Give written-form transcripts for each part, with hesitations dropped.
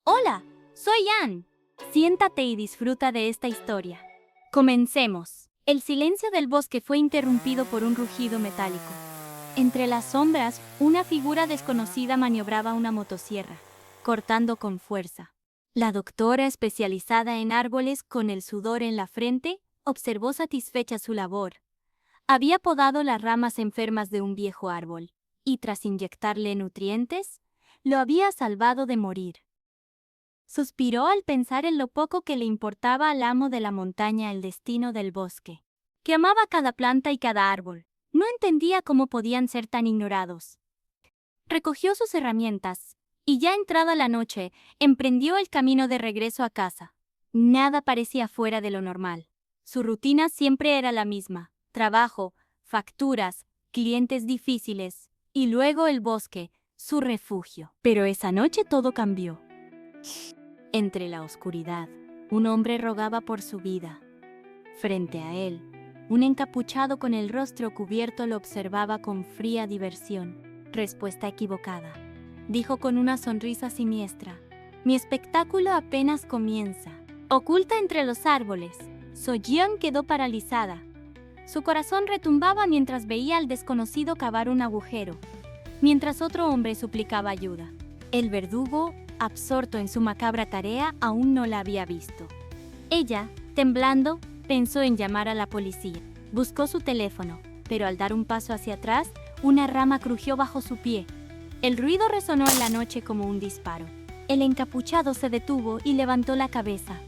Hola, soy Ann. Siéntate y disfruta de esta historia. Comencemos. El silencio del bosque fue interrumpido por un rugido metálico. Entre las sombras, una figura desconocida maniobraba una motosierra, cortando con fuerza. La doctora, especializada en árboles con el sudor en la frente, observó satisfecha su labor. Había podado las ramas enfermas de un viejo árbol, y tras inyectarle nutrientes, lo había salvado de morir. Suspiró al pensar en lo poco que le importaba al amo de la montaña el destino del bosque, que amaba cada planta y cada árbol. No entendía cómo podían ser tan ignorados. Recogió sus herramientas, y ya entrada la noche, emprendió el camino de regreso a casa. Nada parecía fuera de lo normal. Su rutina siempre era la misma: trabajo, facturas, clientes difíciles, y luego el bosque, su refugio. Pero esa noche todo cambió. Entre la oscuridad, un hombre rogaba por su vida. Frente a él, un encapuchado con el rostro cubierto lo observaba con fría diversión. Respuesta equivocada, dijo con una sonrisa siniestra. Mi espectáculo apenas comienza. Oculta entre los árboles, Soyeon quedó paralizada. Su corazón retumbaba mientras veía al desconocido cavar un agujero, mientras otro hombre suplicaba ayuda. El verdugo, absorto en su macabra tarea, aún no la había visto. Ella, temblando, pensó en llamar a la policía. Buscó su teléfono, pero al dar un paso hacia atrás, una rama crujió bajo su pie. El ruido resonó en la noche como un disparo. El encapuchado se detuvo y levantó la cabeza.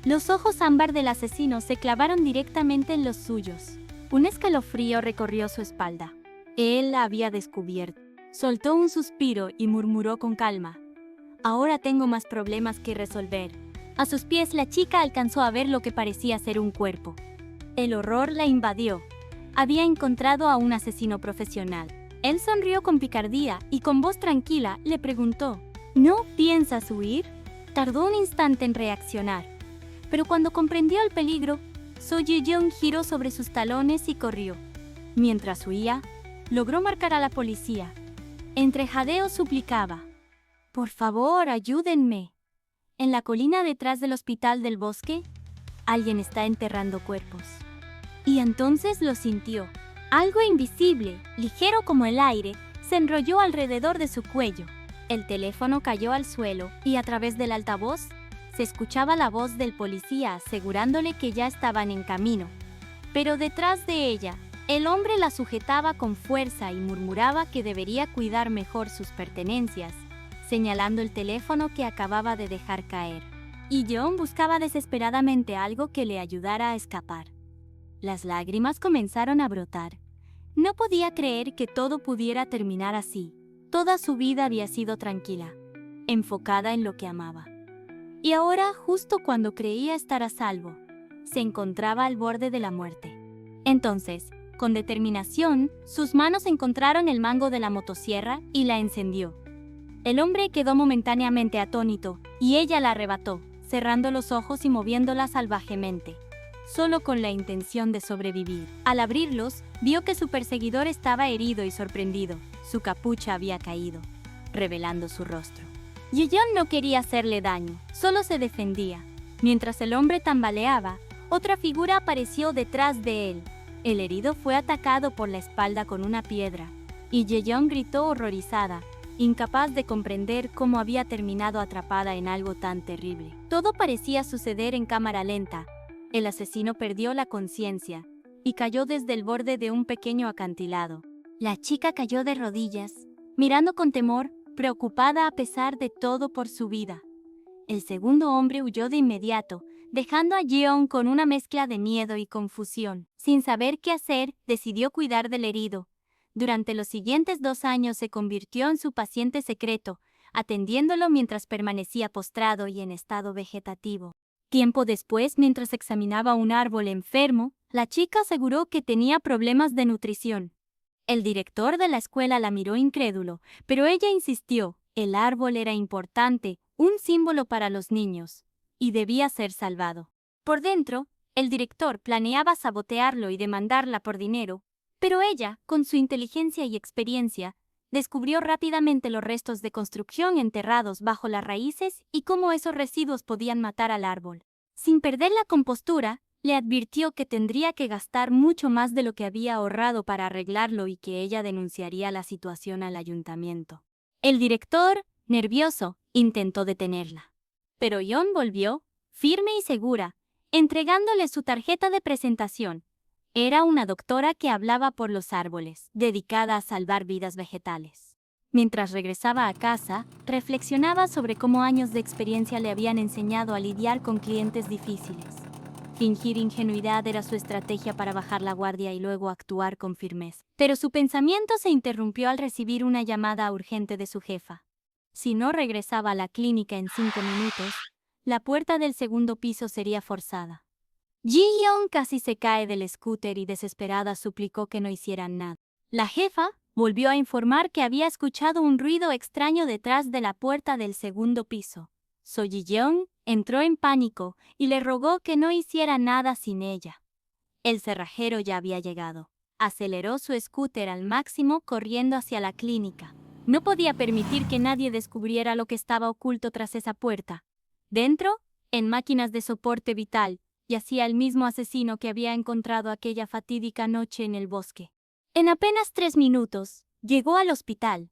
Los ojos ámbar del asesino se clavaron directamente en los suyos. Un escalofrío recorrió su espalda. Él la había descubierto. Soltó un suspiro y murmuró con calma. Ahora tengo más problemas que resolver. A sus pies la chica alcanzó a ver lo que parecía ser un cuerpo. El horror la invadió. Había encontrado a un asesino profesional. Él sonrió con picardía y con voz tranquila le preguntó, ¿no piensas huir? Tardó un instante en reaccionar, pero cuando comprendió el peligro, Soyeon giró sobre sus talones y corrió. Mientras huía, logró marcar a la policía. Entre jadeos suplicaba, «Por favor, ayúdenme. En la colina detrás del hospital del bosque, alguien está enterrando cuerpos». Y entonces lo sintió. Algo invisible, ligero como el aire, se enrolló alrededor de su cuello. El teléfono cayó al suelo y a través del altavoz se escuchaba la voz del policía asegurándole que ya estaban en camino. Pero detrás de ella, el hombre la sujetaba con fuerza y murmuraba que debería cuidar mejor sus pertenencias, señalando el teléfono que acababa de dejar caer. Y John buscaba desesperadamente algo que le ayudara a escapar. Las lágrimas comenzaron a brotar. No podía creer que todo pudiera terminar así. Toda su vida había sido tranquila, enfocada en lo que amaba. Y ahora, justo cuando creía estar a salvo, se encontraba al borde de la muerte. Entonces, con determinación, sus manos encontraron el mango de la motosierra y la encendió. El hombre quedó momentáneamente atónito y ella la arrebató, cerrando los ojos y moviéndola salvajemente, solo con la intención de sobrevivir. Al abrirlos, vio que su perseguidor estaba herido y sorprendido. Su capucha había caído, revelando su rostro. Yeon no quería hacerle daño, solo se defendía. Mientras el hombre tambaleaba, otra figura apareció detrás de él. El herido fue atacado por la espalda con una piedra, y Yeon gritó horrorizada, incapaz de comprender cómo había terminado atrapada en algo tan terrible. Todo parecía suceder en cámara lenta. El asesino perdió la conciencia y cayó desde el borde de un pequeño acantilado. La chica cayó de rodillas, mirando con temor, preocupada a pesar de todo por su vida. El segundo hombre huyó de inmediato, dejando a Yeon con una mezcla de miedo y confusión. Sin saber qué hacer, decidió cuidar del herido. Durante los siguientes 2 años se convirtió en su paciente secreto, atendiéndolo mientras permanecía postrado y en estado vegetativo. Tiempo después, mientras examinaba un árbol enfermo, la chica aseguró que tenía problemas de nutrición. El director de la escuela la miró incrédulo, pero ella insistió. El árbol era importante, un símbolo para los niños, y debía ser salvado. Por dentro, el director planeaba sabotearlo y demandarla por dinero, pero ella, con su inteligencia y experiencia, descubrió rápidamente los restos de construcción enterrados bajo las raíces y cómo esos residuos podían matar al árbol. Sin perder la compostura, le advirtió que tendría que gastar mucho más de lo que había ahorrado para arreglarlo y que ella denunciaría la situación al ayuntamiento. El director, nervioso, intentó detenerla. Pero Yeon volvió, firme y segura, entregándole su tarjeta de presentación. Era una doctora que hablaba por los árboles, dedicada a salvar vidas vegetales. Mientras regresaba a casa, reflexionaba sobre cómo años de experiencia le habían enseñado a lidiar con clientes difíciles. Fingir ingenuidad era su estrategia para bajar la guardia y luego actuar con firmeza. Pero su pensamiento se interrumpió al recibir una llamada urgente de su jefa. Si no regresaba a la clínica en 5 minutos, la puerta del segundo piso sería forzada. Ji-yeon casi se cae del scooter y desesperada suplicó que no hicieran nada. La jefa volvió a informar que había escuchado un ruido extraño detrás de la puerta del segundo piso. So Ji-yeon entró en pánico y le rogó que no hiciera nada sin ella. El cerrajero ya había llegado. Aceleró su scooter al máximo corriendo hacia la clínica. No podía permitir que nadie descubriera lo que estaba oculto tras esa puerta. Dentro, en máquinas de soporte vital, yacía el mismo asesino que había encontrado aquella fatídica noche en el bosque. En apenas 3 minutos, llegó al hospital.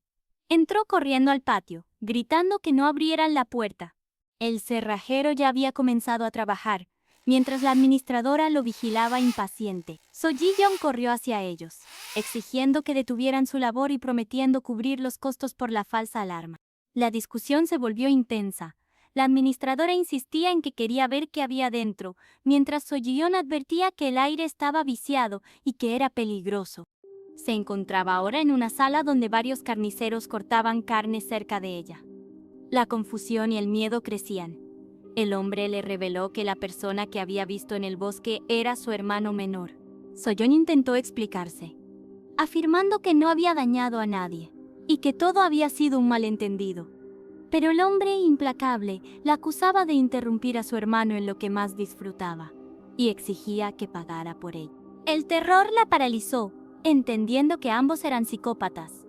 Entró corriendo al patio, gritando que no abrieran la puerta. El cerrajero ya había comenzado a trabajar, mientras la administradora lo vigilaba impaciente. So Ji-yeon corrió hacia ellos, exigiendo que detuvieran su labor y prometiendo cubrir los costos por la falsa alarma. La discusión se volvió intensa. La administradora insistía en que quería ver qué había dentro, mientras So Ji-yeon advertía que el aire estaba viciado y que era peligroso. Se encontraba ahora en una sala donde varios carniceros cortaban carne cerca de ella. La confusión y el miedo crecían. El hombre le reveló que la persona que había visto en el bosque era su hermano menor. So-yeon intentó explicarse, afirmando que no había dañado a nadie y que todo había sido un malentendido. Pero el hombre implacable la acusaba de interrumpir a su hermano en lo que más disfrutaba y exigía que pagara por ello. El terror la paralizó, entendiendo que ambos eran psicópatas.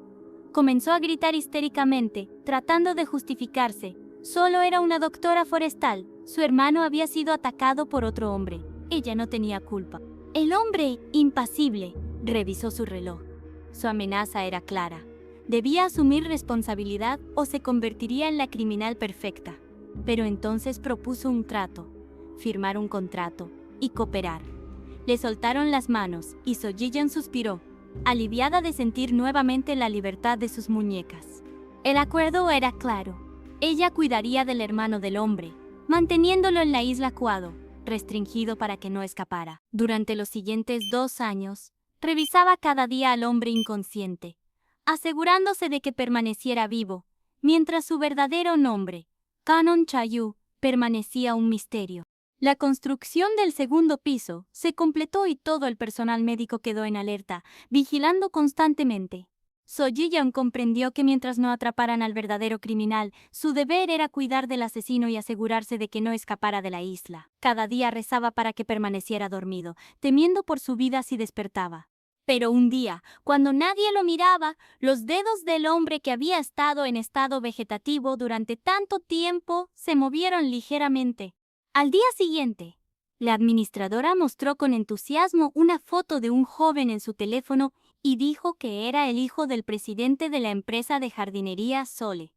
Comenzó a gritar histéricamente, tratando de justificarse. Solo era una doctora forestal. Su hermano había sido atacado por otro hombre. Ella no tenía culpa. El hombre, impasible, revisó su reloj. Su amenaza era clara. Debía asumir responsabilidad o se convertiría en la criminal perfecta. Pero entonces propuso un trato, firmar un contrato y cooperar. Le soltaron las manos y So Ji-yeon suspiró, aliviada de sentir nuevamente la libertad de sus muñecas. El acuerdo era claro. Ella cuidaría del hermano del hombre, manteniéndolo en la isla Kwado, restringido para que no escapara. Durante los siguientes 2 años, revisaba cada día al hombre inconsciente, asegurándose de que permaneciera vivo, mientras su verdadero nombre, Kanon Chayu, permanecía un misterio. La construcción del segundo piso se completó y todo el personal médico quedó en alerta, vigilando constantemente. So Ji-yeon comprendió que mientras no atraparan al verdadero criminal, su deber era cuidar del asesino y asegurarse de que no escapara de la isla. Cada día rezaba para que permaneciera dormido, temiendo por su vida si despertaba. Pero un día, cuando nadie lo miraba, los dedos del hombre que había estado en estado vegetativo durante tanto tiempo se movieron ligeramente. Al día siguiente, la administradora mostró con entusiasmo una foto de un joven en su teléfono y dijo que era el hijo del presidente de la empresa de jardinería Sole.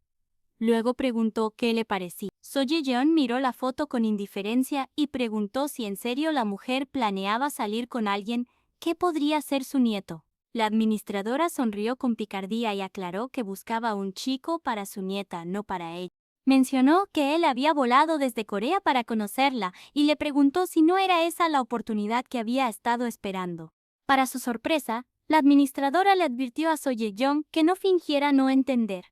Luego preguntó qué le parecía. So Ji-yeon miró la foto con indiferencia y preguntó si en serio la mujer planeaba salir con alguien que podría ser su nieto. La administradora sonrió con picardía y aclaró que buscaba un chico para su nieta, no para ella. Mencionó que él había volado desde Corea para conocerla y le preguntó si no era esa la oportunidad que había estado esperando. Para su sorpresa, la administradora le advirtió a So Ji-yeon que no fingiera no entender.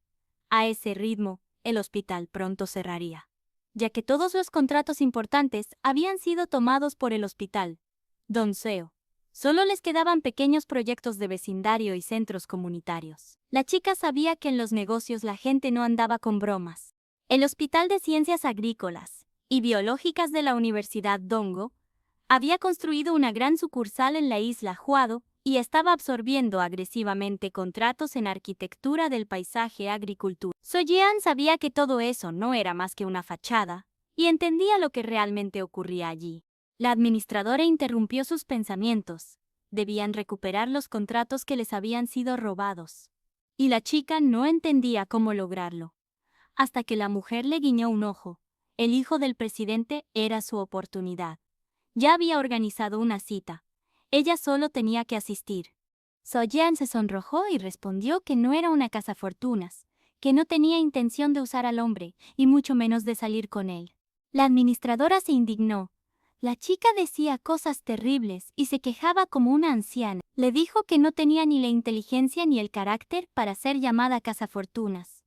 A ese ritmo, el hospital pronto cerraría, ya que todos los contratos importantes habían sido tomados por el hospital. Don Seo. Solo les quedaban pequeños proyectos de vecindario y centros comunitarios. La chica sabía que en los negocios la gente no andaba con bromas. El Hospital de Ciencias Agrícolas y Biológicas de la Universidad Dongo había construido una gran sucursal en la isla Hwado y estaba absorbiendo agresivamente contratos en arquitectura del paisaje agricultura. Soyeon sabía que todo eso no era más que una fachada, y entendía lo que realmente ocurría allí. La administradora interrumpió sus pensamientos. Debían recuperar los contratos que les habían sido robados. Y la chica no entendía cómo lograrlo. Hasta que la mujer le guiñó un ojo. El hijo del presidente era su oportunidad. Ya había organizado una cita. Ella solo tenía que asistir. Soyeon se sonrojó y respondió que no era una cazafortunas, que no tenía intención de usar al hombre, y mucho menos de salir con él. La administradora se indignó. La chica decía cosas terribles y se quejaba como una anciana. Le dijo que no tenía ni la inteligencia ni el carácter para ser llamada cazafortunas.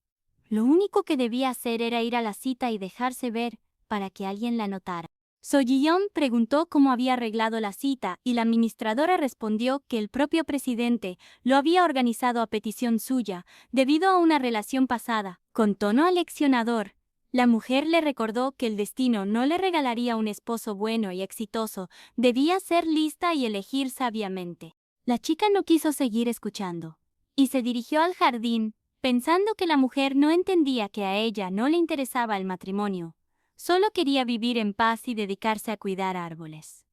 Lo único que debía hacer era ir a la cita y dejarse ver, para que alguien la notara. Soyeon preguntó cómo había arreglado la cita y la administradora respondió que el propio presidente lo había organizado a petición suya, debido a una relación pasada. Con tono aleccionador, la mujer le recordó que el destino no le regalaría un esposo bueno y exitoso, debía ser lista y elegir sabiamente. La chica no quiso seguir escuchando, y se dirigió al jardín, pensando que la mujer no entendía que a ella no le interesaba el matrimonio. Solo quería vivir en paz y dedicarse a cuidar árboles.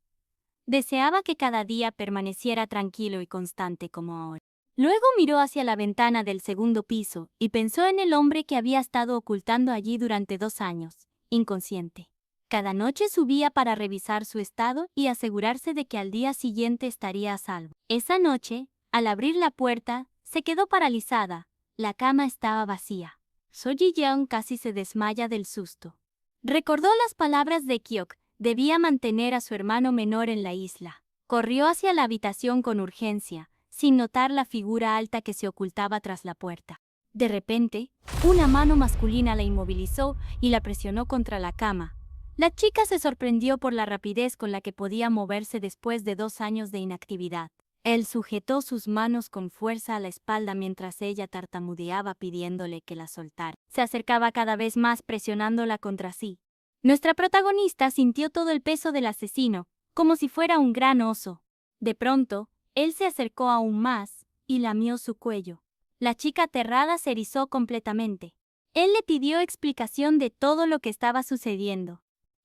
Deseaba que cada día permaneciera tranquilo y constante como ahora. Luego miró hacia la ventana del segundo piso y pensó en el hombre que había estado ocultando allí durante 2 años, inconsciente. Cada noche subía para revisar su estado y asegurarse de que al día siguiente estaría a salvo. Esa noche, al abrir la puerta, se quedó paralizada. La cama estaba vacía. Soyeon casi se desmaya del susto. Recordó las palabras de Kyok, debía mantener a su hermano menor en la isla. Corrió hacia la habitación con urgencia, sin notar la figura alta que se ocultaba tras la puerta. De repente, una mano masculina la inmovilizó y la presionó contra la cama. La chica se sorprendió por la rapidez con la que podía moverse después de 2 años de inactividad. Él sujetó sus manos con fuerza a la espalda mientras ella tartamudeaba pidiéndole que la soltara. Se acercaba cada vez más presionándola contra sí. Nuestra protagonista sintió todo el peso del asesino, como si fuera un gran oso. De pronto, él se acercó aún más y lamió su cuello. La chica aterrada se erizó completamente. Él le pidió explicación de todo lo que estaba sucediendo.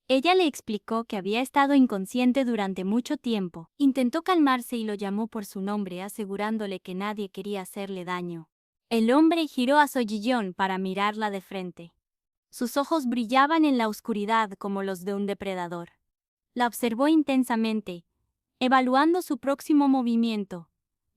Ella le explicó que había estado inconsciente durante mucho tiempo. Intentó calmarse y lo llamó por su nombre, asegurándole que nadie quería hacerle daño. El hombre giró a Soyeon para mirarla de frente. Sus ojos brillaban en la oscuridad como los de un depredador. La observó intensamente, evaluando su próximo movimiento.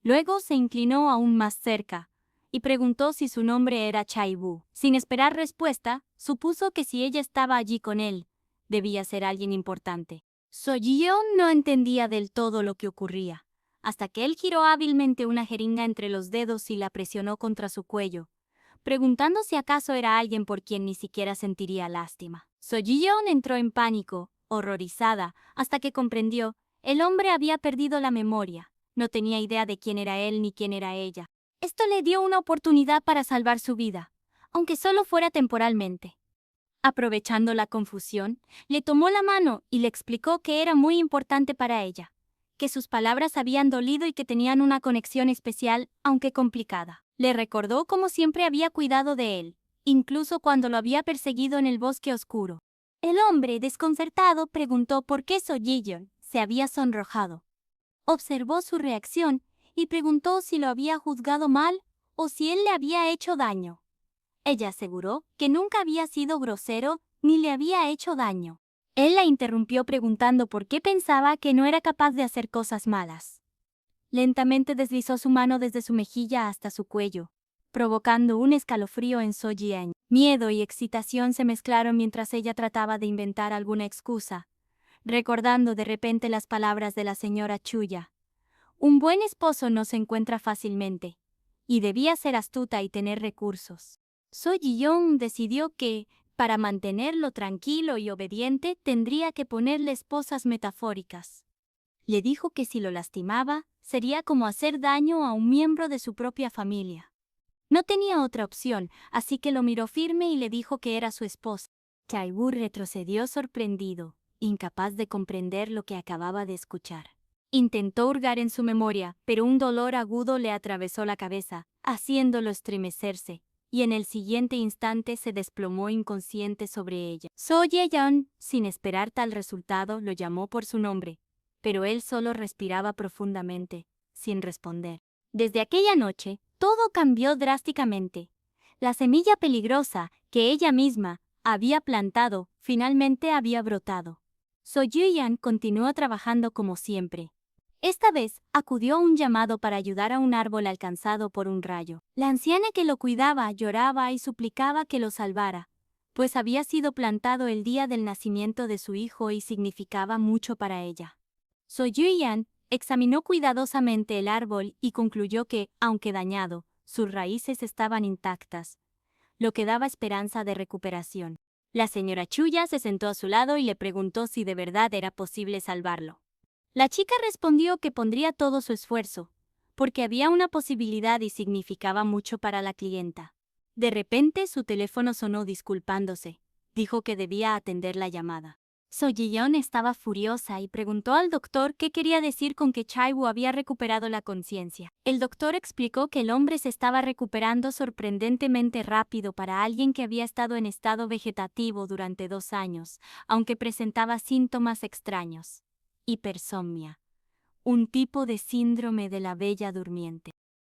Luego se inclinó aún más cerca y preguntó si su nombre era Chaibu. Sin esperar respuesta, supuso que si ella estaba allí con él, debía ser alguien importante. Soyeon no entendía del todo lo que ocurría, hasta que él giró hábilmente una jeringa entre los dedos y la presionó contra su cuello, preguntando si acaso era alguien por quien ni siquiera sentiría lástima. Soyeon entró en pánico, horrorizada, hasta que comprendió, el hombre había perdido la memoria, no tenía idea de quién era él ni quién era ella. Esto le dio una oportunidad para salvar su vida, aunque solo fuera temporalmente. Aprovechando la confusión, le tomó la mano y le explicó que era muy importante para ella, que sus palabras habían dolido y que tenían una conexión especial, aunque complicada. Le recordó cómo siempre había cuidado de él, incluso cuando lo había perseguido en el bosque oscuro. El hombre, desconcertado, preguntó por qué Soyeon se había sonrojado. Observó su reacción y preguntó si lo había juzgado mal o si él le había hecho daño. Ella aseguró que nunca había sido grosero ni le había hecho daño. Él la interrumpió preguntando por qué pensaba que no era capaz de hacer cosas malas. Lentamente deslizó su mano desde su mejilla hasta su cuello, provocando un escalofrío en Soyeon. Miedo y excitación se mezclaron mientras ella trataba de inventar alguna excusa, recordando de repente las palabras de la señora Chuya. Un buen esposo no se encuentra fácilmente, y debía ser astuta y tener recursos. Soyeon decidió que, para mantenerlo tranquilo y obediente, tendría que ponerle esposas metafóricas. Le dijo que si lo lastimaba, sería como hacer daño a un miembro de su propia familia. No tenía otra opción, así que lo miró firme y le dijo que era su esposa. Chaibu retrocedió sorprendido, incapaz de comprender lo que acababa de escuchar. Intentó hurgar en su memoria, pero un dolor agudo le atravesó la cabeza, haciéndolo estremecerse, y en el siguiente instante se desplomó inconsciente sobre ella. So Ye-yeon, sin esperar tal resultado, lo llamó por su nombre, pero él solo respiraba profundamente, sin responder. Desde aquella noche, todo cambió drásticamente. La semilla peligrosa que ella misma había plantado finalmente había brotado. So Ye-yeon continuó trabajando como siempre. Esta vez acudió a un llamado para ayudar a un árbol alcanzado por un rayo. La anciana que lo cuidaba lloraba y suplicaba que lo salvara, pues había sido plantado el día del nacimiento de su hijo y significaba mucho para ella. So Ye-yeon examinó cuidadosamente el árbol y concluyó que, aunque dañado, sus raíces estaban intactas, lo que daba esperanza de recuperación. La señora Chuya se sentó a su lado y le preguntó si de verdad era posible salvarlo. La chica respondió que pondría todo su esfuerzo, porque había una posibilidad y significaba mucho para la clienta. De repente su teléfono sonó disculpándose. Dijo que debía atender la llamada. So Ji-yeon estaba furiosa y preguntó al doctor qué quería decir con que Chae-woo había recuperado la conciencia. El doctor explicó que el hombre se estaba recuperando sorprendentemente rápido para alguien que había estado en estado vegetativo durante 2 años, aunque presentaba síntomas extraños. Hipersomnia, un tipo de síndrome de la bella durmiente.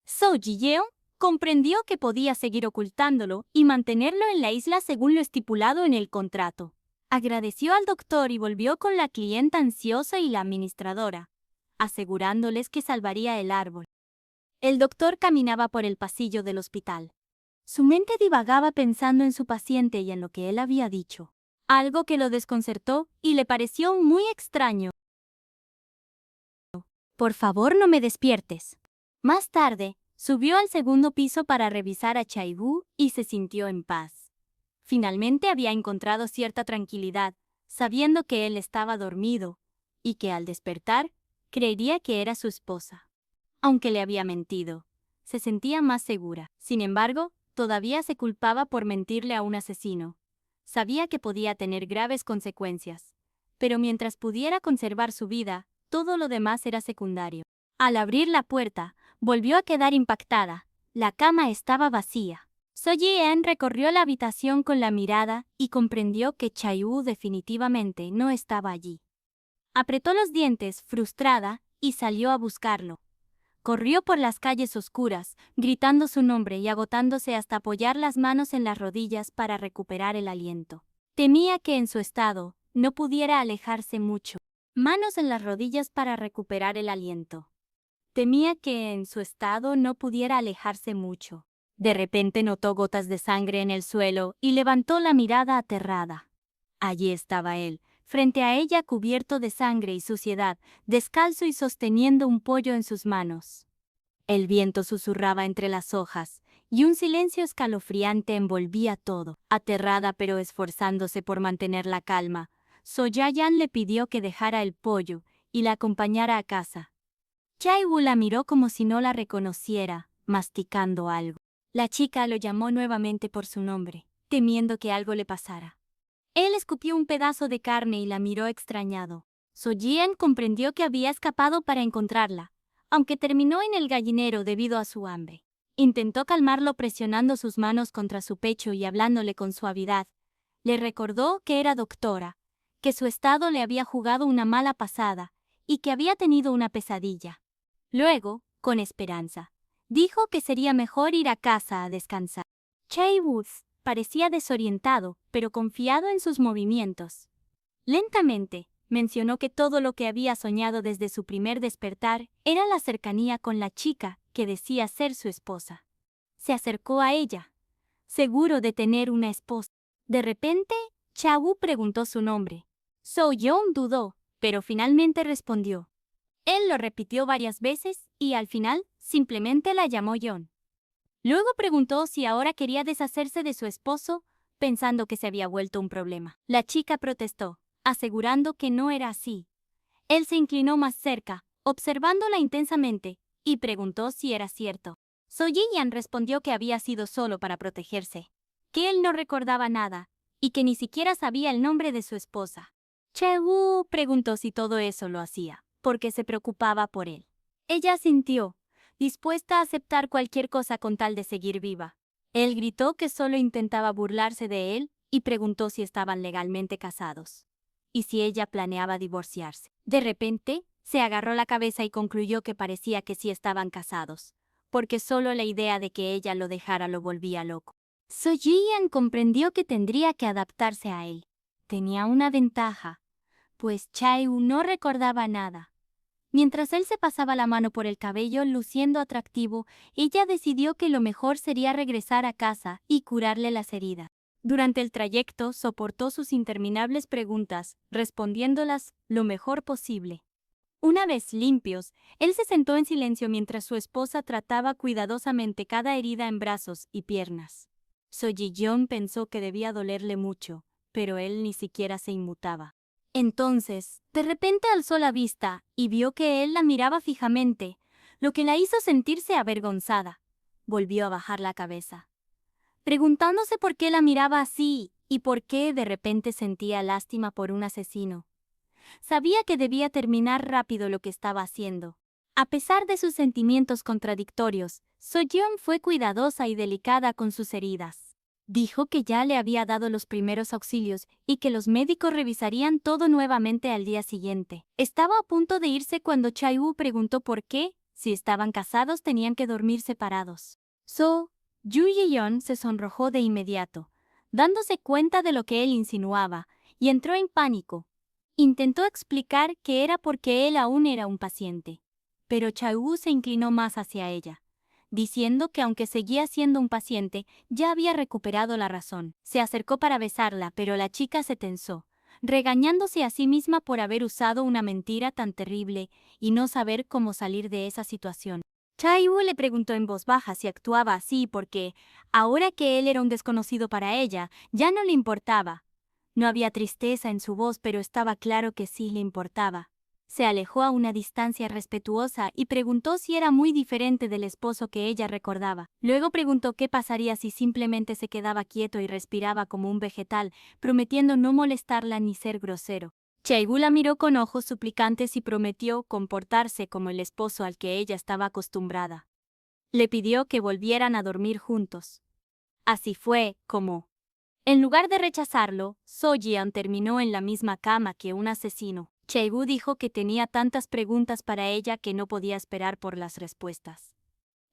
So Ji-yeon comprendió que podía seguir ocultándolo y mantenerlo en la isla según lo estipulado en el contrato. Agradeció al doctor y volvió con la clienta ansiosa y la administradora, asegurándoles que salvaría el árbol. El doctor caminaba por el pasillo del hospital. Su mente divagaba pensando en su paciente y en lo que él había dicho, algo que lo desconcertó y le pareció muy extraño. Por favor, no me despiertes. Más tarde, subió al segundo piso para revisar a Chae-woo y se sintió en paz. Finalmente había encontrado cierta tranquilidad, sabiendo que él estaba dormido y que al despertar creería que era su esposa. Aunque le había mentido, se sentía más segura. Sin embargo, todavía se culpaba por mentirle a un asesino. Sabía que podía tener graves consecuencias, pero mientras pudiera conservar su vida, todo lo demás era secundario. Al abrir la puerta, volvió a quedar impactada. La cama estaba vacía. So Ji-yeon recorrió la habitación con la mirada y comprendió que Chae-woo definitivamente no estaba allí. Apretó los dientes, frustrada, y salió a buscarlo. Corrió por las calles oscuras, gritando su nombre y agotándose hasta apoyar las manos en las rodillas para recuperar el aliento. Temía que en su estado no pudiera alejarse mucho. Manos en las rodillas para recuperar el aliento. Temía que en su estado no pudiera alejarse mucho. De repente notó gotas de sangre en el suelo y levantó la mirada aterrada. Allí estaba él, frente a ella cubierto de sangre y suciedad, descalzo y sosteniendo un pollo en sus manos. El viento susurraba entre las hojas, y un silencio escalofriante envolvía todo. Aterrada pero esforzándose por mantener la calma, So Ji-yeon le pidió que dejara el pollo y la acompañara a casa. Chae-woo la miró como si no la reconociera, masticando algo. La chica lo llamó nuevamente por su nombre, temiendo que algo le pasara. Él escupió un pedazo de carne y la miró extrañado. So Ji-yeon comprendió que había escapado para encontrarla, aunque terminó en el gallinero debido a su hambre. Intentó calmarlo presionando sus manos contra su pecho y hablándole con suavidad. Le recordó que era doctora, que su estado le había jugado una mala pasada y que había tenido una pesadilla. Luego, con esperanza, dijo que sería mejor ir a casa a descansar. Chae-woo parecía desorientado, pero confiado en sus movimientos. Lentamente, mencionó que todo lo que había soñado desde su primer despertar era la cercanía con la chica que decía ser su esposa. Se acercó a ella, seguro de tener una esposa. De repente, Chae-woo preguntó su nombre. So Yeon dudó, pero finalmente respondió. Él lo repitió varias veces y al final simplemente la llamó Yeon. Luego preguntó si ahora quería deshacerse de su esposo, pensando que se había vuelto un problema. La chica protestó, asegurando que no era así. Él se inclinó más cerca, observándola intensamente, y preguntó si era cierto. So Ji-yeon respondió que había sido solo para protegerse, que él no recordaba nada, y que ni siquiera sabía el nombre de su esposa. Chae-woo preguntó si todo eso lo hacía porque se preocupaba por él. Ella sintió, dispuesta a aceptar cualquier cosa con tal de seguir viva. Él gritó que solo intentaba burlarse de él y preguntó si estaban legalmente casados y si ella planeaba divorciarse. De repente, se agarró la cabeza y concluyó que parecía que sí estaban casados, porque solo la idea de que ella lo dejara lo volvía loco. So-Jian comprendió que tendría que adaptarse a él. Tenía una ventaja, pues Chae-woo no recordaba nada. Mientras él se pasaba la mano por el cabello luciendo atractivo, ella decidió que lo mejor sería regresar a casa y curarle las heridas. Durante el trayecto soportó sus interminables preguntas, respondiéndolas lo mejor posible. Una vez limpios, él se sentó en silencio mientras su esposa trataba cuidadosamente cada herida en brazos y piernas. So-Ji-yeon pensó que debía dolerle mucho, pero él ni siquiera se inmutaba. Entonces, de repente alzó la vista y vio que él la miraba fijamente, lo que la hizo sentirse avergonzada. Volvió a bajar la cabeza, preguntándose por qué la miraba así y por qué de repente sentía lástima por un asesino. Sabía que debía terminar rápido lo que estaba haciendo. A pesar de sus sentimientos contradictorios, So-Yeon fue cuidadosa y delicada con sus heridas. Dijo que ya le había dado los primeros auxilios y que los médicos revisarían todo nuevamente al día siguiente. Estaba a punto de irse cuando Chae-woo preguntó por qué, si estaban casados, tenían que dormir separados. Yoo-Ji-yeon se sonrojó de inmediato, dándose cuenta de lo que él insinuaba, y entró en pánico. Intentó explicar que era porque él aún era un paciente, pero Chae-woo se inclinó más hacia ella, diciendo que aunque seguía siendo un paciente, ya había recuperado la razón. Se acercó para besarla, pero la chica se tensó, regañándose a sí misma por haber usado una mentira tan terrible y no saber cómo salir de esa situación. Chae-woo le preguntó en voz baja si actuaba así porque, ahora que él era un desconocido para ella, ya no le importaba. No había tristeza en su voz, pero estaba claro que sí le importaba. Se alejó a una distancia respetuosa y preguntó si era muy diferente del esposo que ella recordaba. Luego preguntó qué pasaría si simplemente se quedaba quieto y respiraba como un vegetal, prometiendo no molestarla ni ser grosero. Chae-woo la miró con ojos suplicantes y prometió comportarse como el esposo al que ella estaba acostumbrada. Le pidió que volvieran a dormir juntos. Así fue como, en lugar de rechazarlo, So-Jian terminó en la misma cama que un asesino. Chae-woo dijo que tenía tantas preguntas para ella que no podía esperar por las respuestas.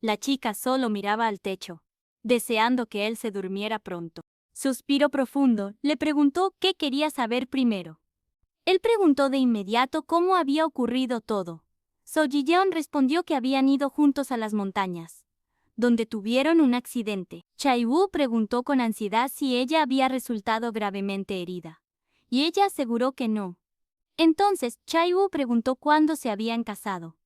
La chica solo miraba al techo, deseando que él se durmiera pronto. Suspiró profundo, le preguntó qué quería saber primero. Él preguntó de inmediato cómo había ocurrido todo. So-Ji-yeon respondió que habían ido juntos a las montañas, donde tuvieron un accidente. Chae-woo preguntó con ansiedad si ella había resultado gravemente herida, y ella aseguró que no. Entonces, Chae-woo preguntó cuándo se habían casado.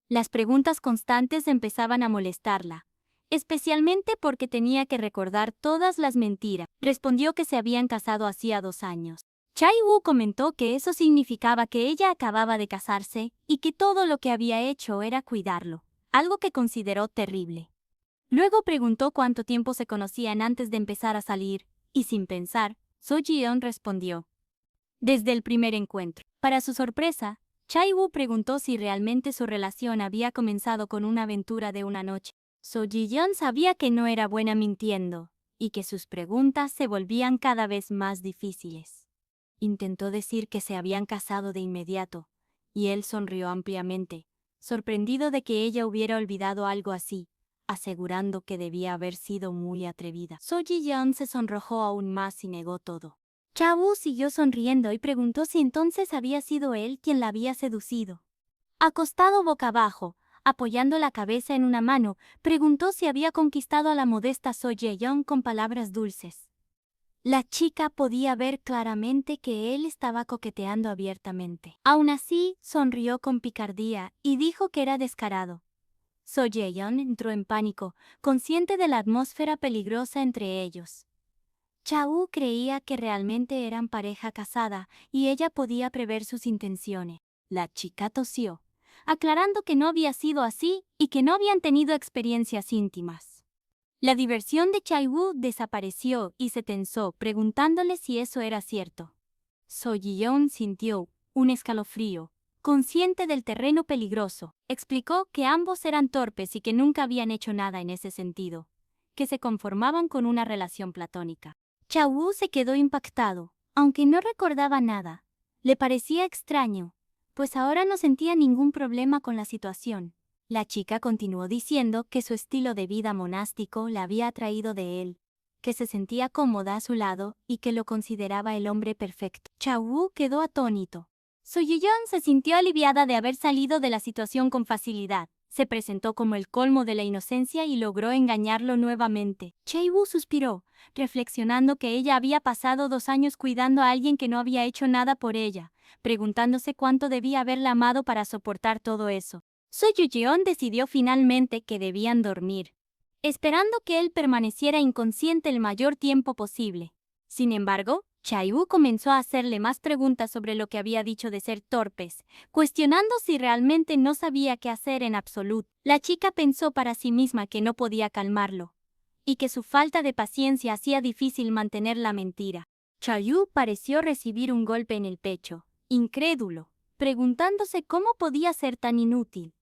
Las preguntas constantes empezaban a molestarla, especialmente porque tenía que recordar todas las mentiras. Respondió que se habían casado hacía 2 años. Chae-woo comentó que eso significaba que ella acababa de casarse y que todo lo que había hecho era cuidarlo, algo que consideró terrible. Luego preguntó cuánto tiempo se conocían antes de empezar a salir, y sin pensar, So-Jion respondió: desde el primer encuentro. Para su sorpresa, Chae-woo preguntó si realmente su relación había comenzado con una aventura de una noche. So-Ji-yeon sabía que no era buena mintiendo, y que sus preguntas se volvían cada vez más difíciles. Intentó decir que se habían casado de inmediato, y él sonrió ampliamente, sorprendido de que ella hubiera olvidado algo así, asegurando que debía haber sido muy atrevida. So-Ji-yeon se sonrojó aún más y negó todo. Chae-woo siguió sonriendo y preguntó si entonces había sido él quien la había seducido. Acostado boca abajo, apoyando la cabeza en una mano, preguntó si había conquistado a la modesta So-Ji-yeon con palabras dulces. La chica podía ver claramente que él estaba coqueteando abiertamente. Aún así, sonrió con picardía y dijo que era descarado. So-Ji-yeon entró en pánico, consciente de la atmósfera peligrosa entre ellos. Chae-woo creía que realmente eran pareja casada y ella podía prever sus intenciones. La chica tosió, aclarando que no había sido así y que no habían tenido experiencias íntimas. La diversión de Chae-woo desapareció y se tensó, preguntándole si eso era cierto. So-Ji-yeon sintió un escalofrío, consciente del terreno peligroso, explicó que ambos eran torpes y que nunca habían hecho nada en ese sentido, que se conformaban con una relación platónica. Chawu se quedó impactado, aunque no recordaba nada. Le parecía extraño, pues ahora no sentía ningún problema con la situación. La chica continuó diciendo que su estilo de vida monástico la había atraído de él, que se sentía cómoda a su lado y que lo consideraba el hombre perfecto. Chawu quedó atónito. Soyeon se sintió aliviada de haber salido de la situación con facilidad. Se presentó como el colmo de la inocencia y logró engañarlo nuevamente. Chae-woo suspiró, reflexionando que ella había pasado 2 años cuidando a alguien que no había hecho nada por ella, preguntándose cuánto debía haberla amado para soportar todo eso. Soyeon decidió finalmente que debían dormir, esperando que él permaneciera inconsciente el mayor tiempo posible. Sin embargo, Chae-woo comenzó a hacerle más preguntas sobre lo que había dicho de ser torpes, cuestionando si realmente no sabía qué hacer en absoluto. La chica pensó para sí misma que no podía calmarlo, y que su falta de paciencia hacía difícil mantener la mentira. Chae-woo pareció recibir un golpe en el pecho, incrédulo, preguntándose cómo podía ser tan inútil.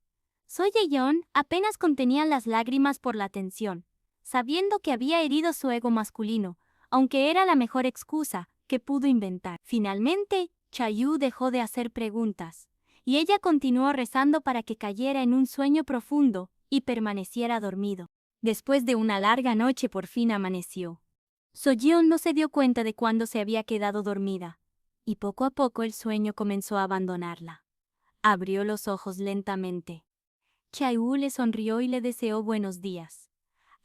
Soyeon apenas contenía las lágrimas por la tensión, sabiendo que había herido su ego masculino, aunque era la mejor excusa que pudo inventar. Finalmente, Chae-woo dejó de hacer preguntas, y ella continuó rezando para que cayera en un sueño profundo y permaneciera dormido. Después de una larga noche por fin amaneció. Soyeon no se dio cuenta de cuándo se había quedado dormida, y poco a poco el sueño comenzó a abandonarla. Abrió los ojos lentamente. Chae-woo le sonrió y le deseó buenos días,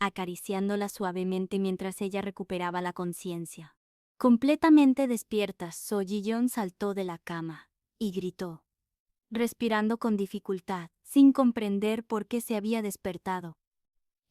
acariciándola suavemente mientras ella recuperaba la conciencia. Completamente despierta, Soyeon saltó de la cama y gritó, respirando con dificultad, sin comprender por qué se había despertado.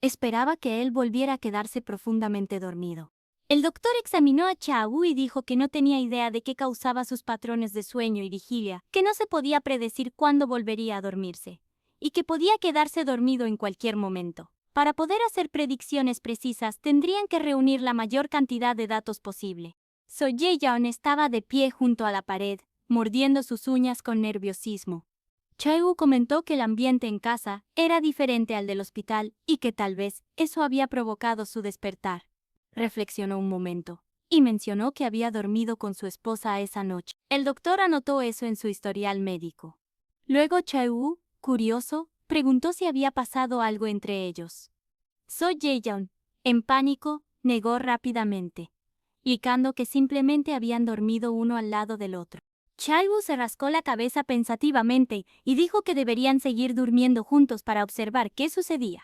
Esperaba que él volviera a quedarse profundamente dormido. El doctor examinó a Chae-woo y dijo que no tenía idea de qué causaba sus patrones de sueño y vigilia, que no se podía predecir cuándo volvería a dormirse, y que podía quedarse dormido en cualquier momento. Para poder hacer predicciones precisas, tendrían que reunir la mayor cantidad de datos posible. Soyeon estaba de pie junto a la pared, mordiendo sus uñas con nerviosismo. Chae-woo comentó que el ambiente en casa era diferente al del hospital y que tal vez eso había provocado su despertar. Reflexionó un momento y mencionó que había dormido con su esposa esa noche. El doctor anotó eso en su historial médico. Luego Chae-woo, curioso, preguntó si había pasado algo entre ellos. Soyeon, en pánico, negó rápidamente, indicando que simplemente habían dormido uno al lado del otro. Chae-woo se rascó la cabeza pensativamente y dijo que deberían seguir durmiendo juntos para observar qué sucedía.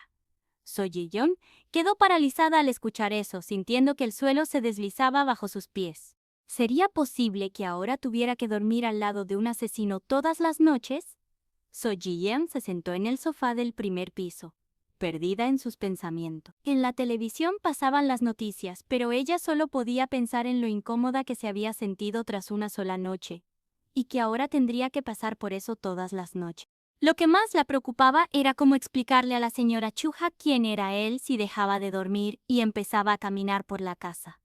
Soyeon quedó paralizada al escuchar eso, sintiendo que el suelo se deslizaba bajo sus pies. ¿Sería posible que ahora tuviera que dormir al lado de un asesino todas las noches? Soyeon se sentó en el sofá del primer piso, perdida en sus pensamientos. En la televisión pasaban las noticias, pero ella solo podía pensar en lo incómoda que se había sentido tras una sola noche, y que ahora tendría que pasar por eso todas las noches. Lo que más la preocupaba era cómo explicarle a la señora Chuha quién era él si dejaba de dormir y empezaba a caminar por la casa.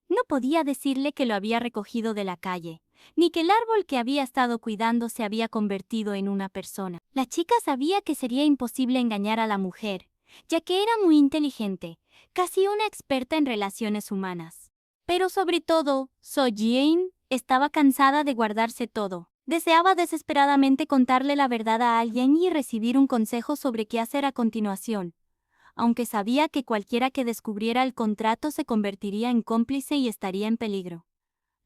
No podía decirle que lo había recogido de la calle, ni que el árbol que había estado cuidando se había convertido en una persona. La chica sabía que sería imposible engañar a la mujer, ya que era muy inteligente, casi una experta en relaciones humanas. Pero sobre todo, Soyeon estaba cansada de guardarse todo. Deseaba desesperadamente contarle la verdad a alguien y recibir un consejo sobre qué hacer a continuación, aunque sabía que cualquiera que descubriera el contrato se convertiría en cómplice y estaría en peligro,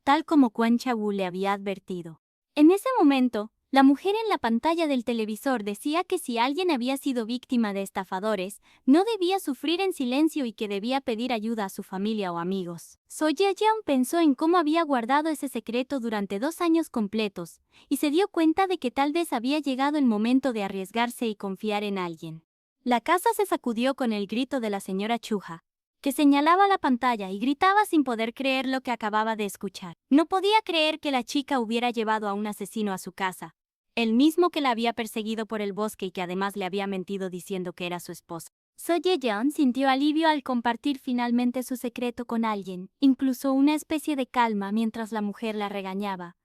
tal como Kwon Chae-woo le había advertido. En ese momento, la mujer en la pantalla del televisor decía que si alguien había sido víctima de estafadores, no debía sufrir en silencio y que debía pedir ayuda a su familia o amigos. Soyeon pensó en cómo había guardado ese secreto durante 2 años completos, y se dio cuenta de que tal vez había llegado el momento de arriesgarse y confiar en alguien. La casa se sacudió con el grito de la señora Chuha, que señalaba la pantalla y gritaba sin poder creer lo que acababa de escuchar. No podía creer que la chica hubiera llevado a un asesino a su casa, el mismo que la había perseguido por el bosque y que además le había mentido diciendo que era su esposa. Soyeon sintió alivio al compartir finalmente su secreto con alguien, incluso una especie de calma mientras la mujer la regañaba,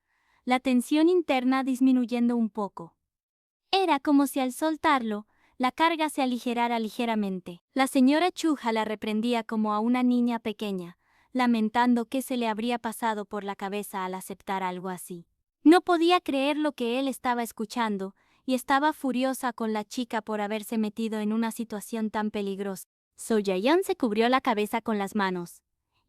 la tensión interna disminuyendo un poco. Era como si al soltarlo, la carga se aligerara ligeramente. La señora Chuja la reprendía como a una niña pequeña, lamentando qué se le habría pasado por la cabeza al aceptar algo así. No podía creer lo que él estaba escuchando, y estaba furiosa con la chica por haberse metido en una situación tan peligrosa. So Jae-yeon se cubrió la cabeza con las manos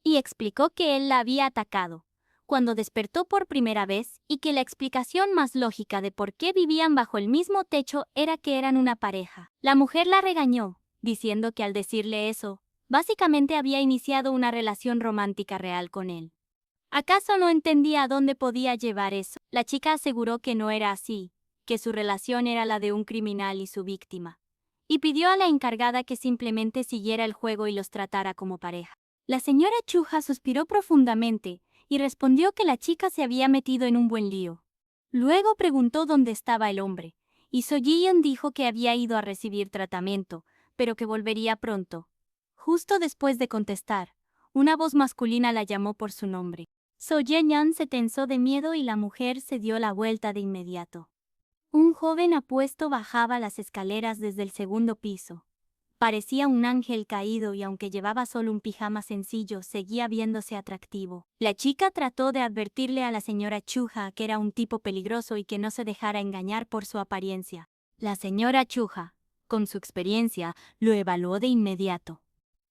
y explicó que él la había atacado cuando despertó por primera vez y que la explicación más lógica de por qué vivían bajo el mismo techo era que eran una pareja. La mujer la regañó, diciendo que al decirle eso, básicamente había iniciado una relación romántica real con él. ¿Acaso no entendía a dónde podía llevar eso? La chica aseguró que no era así, que su relación era la de un criminal y su víctima, y pidió a la encargada que simplemente siguiera el juego y los tratara como pareja. La señora Chuja suspiró profundamente y respondió que la chica se había metido en un buen lío. Luego preguntó dónde estaba el hombre, y So Ji-yeon dijo que había ido a recibir tratamiento, pero que volvería pronto. Justo después de contestar, una voz masculina la llamó por su nombre. So Ji-yeon se tensó de miedo y la mujer se dio la vuelta de inmediato. Un joven apuesto bajaba las escaleras desde el segundo piso. Parecía un ángel caído y aunque llevaba solo un pijama sencillo, seguía viéndose atractivo. La chica trató de advertirle a la señora Chuja que era un tipo peligroso y que no se dejara engañar por su apariencia. La señora Chuja, con su experiencia, lo evaluó de inmediato.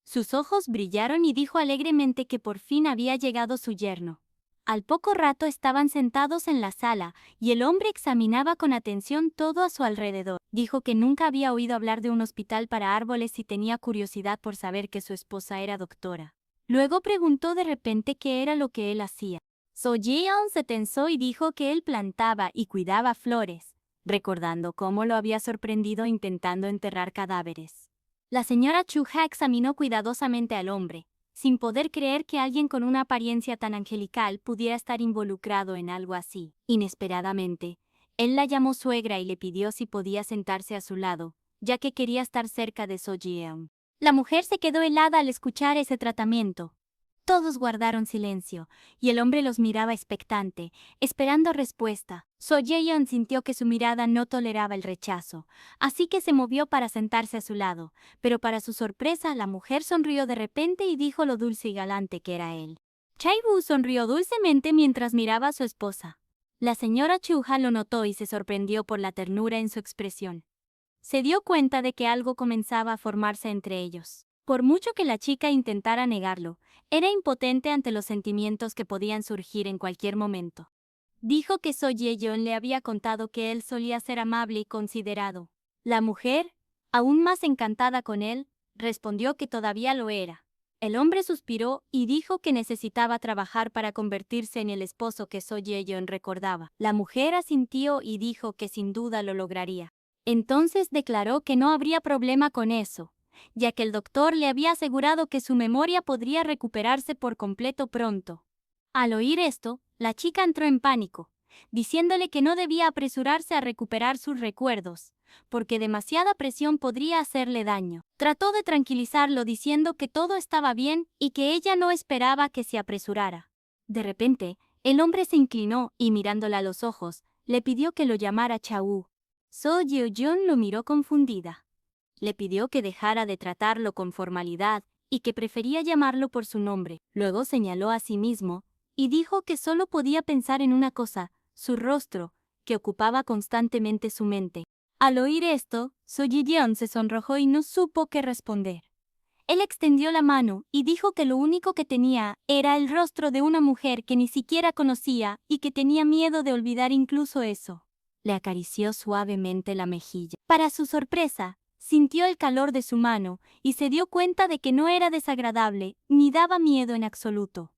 Sus ojos brillaron y dijo alegremente que por fin había llegado su yerno. Al poco rato estaban sentados en la sala y el hombre examinaba con atención todo a su alrededor. Dijo que nunca había oído hablar de un hospital para árboles y tenía curiosidad por saber que su esposa era doctora. Luego preguntó de repente qué era lo que él hacía. So Ji-yeon se tensó y dijo que él plantaba y cuidaba flores, recordando cómo lo había sorprendido intentando enterrar cadáveres. La señora Chuja examinó cuidadosamente al hombre, sin poder creer que alguien con una apariencia tan angelical pudiera estar involucrado en algo así. Inesperadamente, él la llamó suegra y le pidió si podía sentarse a su lado, ya que quería estar cerca de So Ji-yeon. La mujer se quedó helada al escuchar ese tratamiento. Todos guardaron silencio, y el hombre los miraba expectante, esperando respuesta. So Ji-yeon sintió que su mirada no toleraba el rechazo, así que se movió para sentarse a su lado, pero para su sorpresa la mujer sonrió de repente y dijo lo dulce y galante que era él. Chae-woo sonrió dulcemente mientras miraba a su esposa. La señora Chuja lo notó y se sorprendió por la ternura en su expresión. Se dio cuenta de que algo comenzaba a formarse entre ellos. Por mucho que la chica intentara negarlo, era impotente ante los sentimientos que podían surgir en cualquier momento. Dijo que So Ye-yeon le había contado que él solía ser amable y considerado. La mujer, aún más encantada con él, respondió que todavía lo era. El hombre suspiró y dijo que necesitaba trabajar para convertirse en el esposo que So Ye-yeon recordaba. La mujer asintió y dijo que sin duda lo lograría. Entonces declaró que no habría problema con eso, ya que el doctor le había asegurado que su memoria podría recuperarse por completo pronto. Al oír esto, la chica entró en pánico, diciéndole que no debía apresurarse a recuperar sus recuerdos, porque demasiada presión podría hacerle daño. Trató de tranquilizarlo diciendo que todo estaba bien y que ella no esperaba que se apresurara. De repente, el hombre se inclinó y mirándola a los ojos, le pidió que lo llamara Chae-woo. So Ji-yeon lo miró confundida. Le pidió que dejara de tratarlo con formalidad y que prefería llamarlo por su nombre. Luego señaló a sí mismo y dijo que solo podía pensar en una cosa, su rostro, que ocupaba constantemente su mente. Al oír esto, So Ji-yeon se sonrojó y no supo qué responder. Él extendió la mano y dijo que lo único que tenía era el rostro de una mujer que ni siquiera conocía y que tenía miedo de olvidar incluso eso. Le acarició suavemente la mejilla. Para su sorpresa, sintió el calor de su mano y se dio cuenta de que no era desagradable ni daba miedo en absoluto.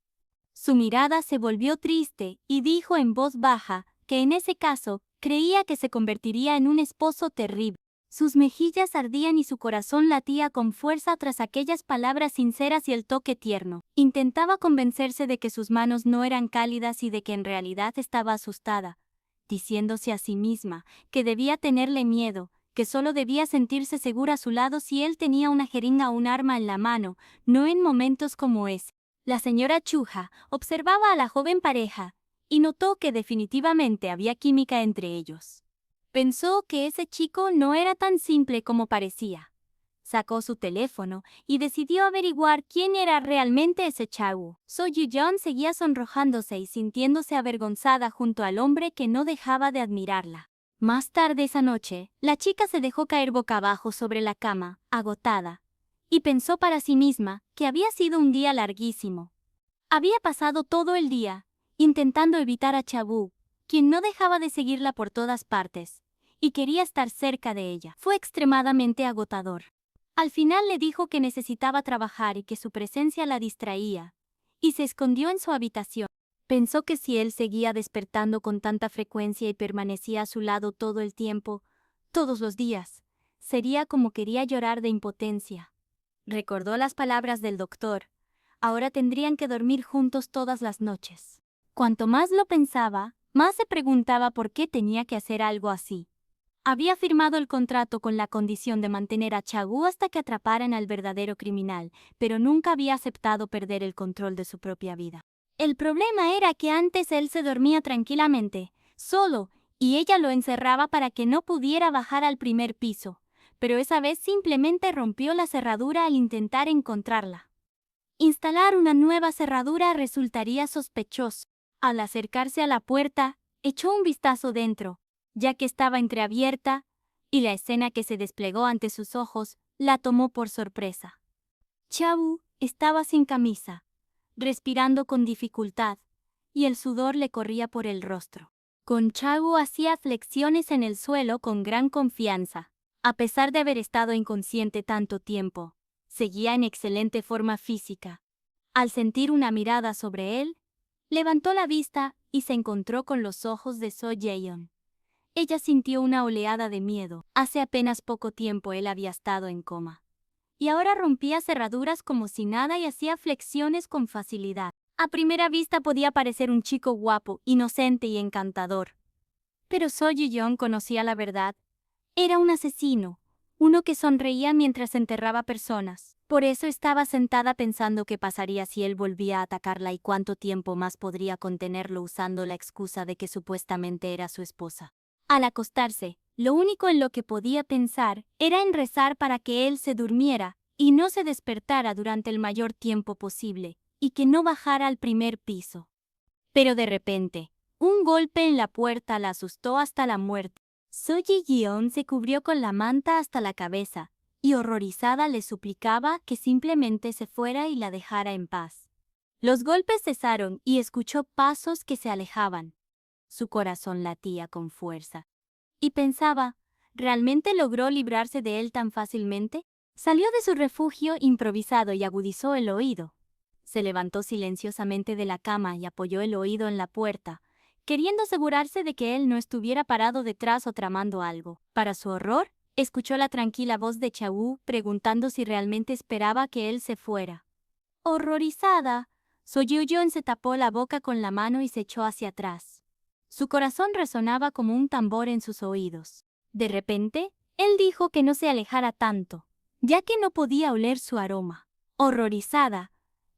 Su mirada se volvió triste y dijo en voz baja que en ese caso creía que se convertiría en un esposo terrible. Sus mejillas ardían y su corazón latía con fuerza tras aquellas palabras sinceras y el toque tierno. Intentaba convencerse de que sus manos no eran cálidas y de que en realidad estaba asustada, diciéndose a sí misma que debía tenerle miedo, que solo debía sentirse segura a su lado si él tenía una jeringa o un arma en la mano, no en momentos como ese. La señora Chuja observaba a la joven pareja y notó que definitivamente había química entre ellos. Pensó que ese chico no era tan simple como parecía. Sacó su teléfono y decidió averiguar quién era realmente ese Chaewoo. So Ji-yeon seguía sonrojándose y sintiéndose avergonzada junto al hombre que no dejaba de admirarla. Más tarde esa noche, la chica se dejó caer boca abajo sobre la cama, agotada, y pensó para sí misma que había sido un día larguísimo. Había pasado todo el día intentando evitar a Chaewoo, quien no dejaba de seguirla por todas partes, y quería estar cerca de ella. Fue extremadamente agotador. Al final le dijo que necesitaba trabajar y que su presencia la distraía, y se escondió en su habitación. Pensó que si él seguía despertando con tanta frecuencia y permanecía a su lado todo el tiempo, todos los días, sería como quería llorar de impotencia. Recordó las palabras del doctor. Ahora tendrían que dormir juntos todas las noches. Cuanto más lo pensaba, más se preguntaba por qué tenía que hacer algo así. Había firmado el contrato con la condición de mantener a Chaewoo hasta que atraparan al verdadero criminal, pero nunca había aceptado perder el control de su propia vida. El problema era que antes él se dormía tranquilamente, solo, y ella lo encerraba para que no pudiera bajar al primer piso, pero esa vez simplemente rompió la cerradura al intentar encontrarla. Instalar una nueva cerradura resultaría sospechoso. Al acercarse a la puerta, echó un vistazo dentro, ya que estaba entreabierta, y la escena que se desplegó ante sus ojos la tomó por sorpresa. Chaewoo estaba sin camisa, respirando con dificultad, y el sudor le corría por el rostro. Chaewoo hacía flexiones en el suelo con gran confianza. A pesar de haber estado inconsciente tanto tiempo, seguía en excelente forma física. Al sentir una mirada sobre él, levantó la vista y se encontró con los ojos de So Jae-yeon. Ella sintió una oleada de miedo. Hace apenas poco tiempo él había estado en coma. Y ahora rompía cerraduras como si nada y hacía flexiones con facilidad. A primera vista podía parecer un chico guapo, inocente y encantador. Pero So Ji-yeon conocía la verdad. Era un asesino, uno que sonreía mientras enterraba personas. Por eso estaba sentada pensando qué pasaría si él volvía a atacarla y cuánto tiempo más podría contenerlo usando la excusa de que supuestamente era su esposa. Al acostarse, lo único en lo que podía pensar era en rezar para que él se durmiera y no se despertara durante el mayor tiempo posible, y que no bajara al primer piso. Pero de repente, un golpe en la puerta la asustó hasta la muerte. So Ji-yeon se cubrió con la manta hasta la cabeza, y horrorizada le suplicaba que simplemente se fuera y la dejara en paz. Los golpes cesaron y escuchó pasos que se alejaban. Su corazón latía con fuerza. Y pensaba, ¿realmente logró librarse de él tan fácilmente? Salió de su refugio improvisado y agudizó el oído. Se levantó silenciosamente de la cama y apoyó el oído en la puerta, queriendo asegurarse de que él no estuviera parado detrás o tramando algo. Para su horror, escuchó la tranquila voz de Chaewoo preguntando si realmente esperaba que él se fuera. Horrorizada, So Ji-yeon se tapó la boca con la mano y se echó hacia atrás. Su corazón resonaba como un tambor en sus oídos. De repente, él dijo que no se alejara tanto, ya que no podía oler su aroma. Horrorizada,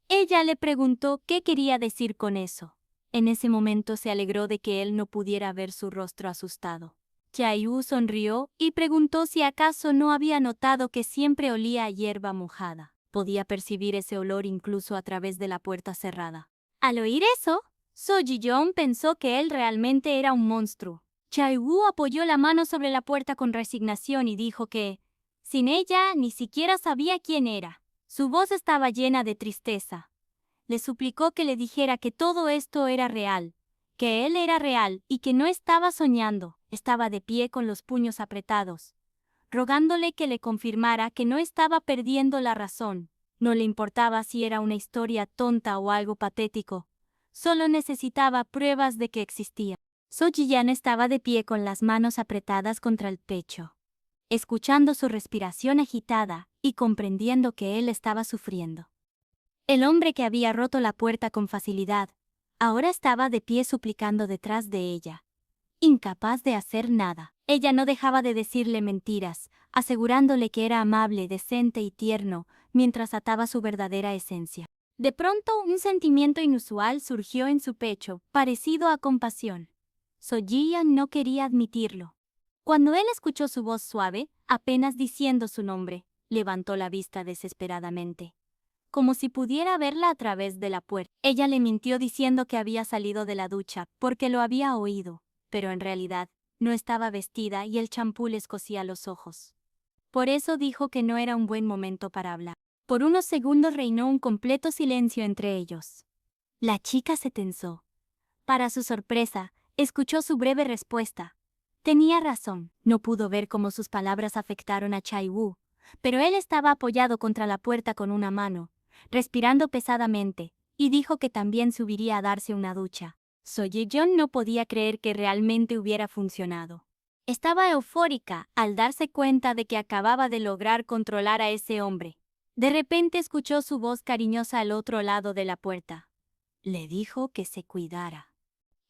ella le preguntó qué quería decir con eso. En ese momento se alegró de que él no pudiera ver su rostro asustado. Chaewoo sonrió y preguntó si acaso no había notado que siempre olía a hierba mojada. Podía percibir ese olor incluso a través de la puerta cerrada. Al oír eso, So Ji-yeon pensó que él realmente era un monstruo. Chaewoo apoyó la mano sobre la puerta con resignación y dijo que, sin ella, ni siquiera sabía quién era. Su voz estaba llena de tristeza. Le suplicó que le dijera que todo esto era real, que él era real y que no estaba soñando. Estaba de pie con los puños apretados, rogándole que le confirmara que no estaba perdiendo la razón. No le importaba si era una historia tonta o algo patético. Solo necesitaba pruebas de que existía. So Ji-yeon estaba de pie con las manos apretadas contra el pecho, escuchando su respiración agitada y comprendiendo que él estaba sufriendo. El hombre que había roto la puerta con facilidad, ahora estaba de pie suplicando detrás de ella, incapaz de hacer nada. Ella no dejaba de decirle mentiras, asegurándole que era amable, decente y tierno, mientras ataba su verdadera esencia. De pronto, un sentimiento inusual surgió en su pecho, parecido a compasión. So Ji-yeon no quería admitirlo. Cuando él escuchó su voz suave, apenas diciendo su nombre, levantó la vista desesperadamente, como si pudiera verla a través de la puerta. Ella le mintió diciendo que había salido de la ducha, porque lo había oído, pero en realidad, no estaba vestida y el champú le escocía los ojos. Por eso dijo que no era un buen momento para hablar. Por unos segundos reinó un completo silencio entre ellos. La chica se tensó. Para su sorpresa, escuchó su breve respuesta. Tenía razón, no pudo ver cómo sus palabras afectaron a Chai-woo, pero él estaba apoyado contra la puerta con una mano, respirando pesadamente, y dijo que también subiría a darse una ducha. So Ji-yeon no podía creer que realmente hubiera funcionado. Estaba eufórica al darse cuenta de que acababa de lograr controlar a ese hombre. De repente escuchó su voz cariñosa al otro lado de la puerta. Le dijo que se cuidara.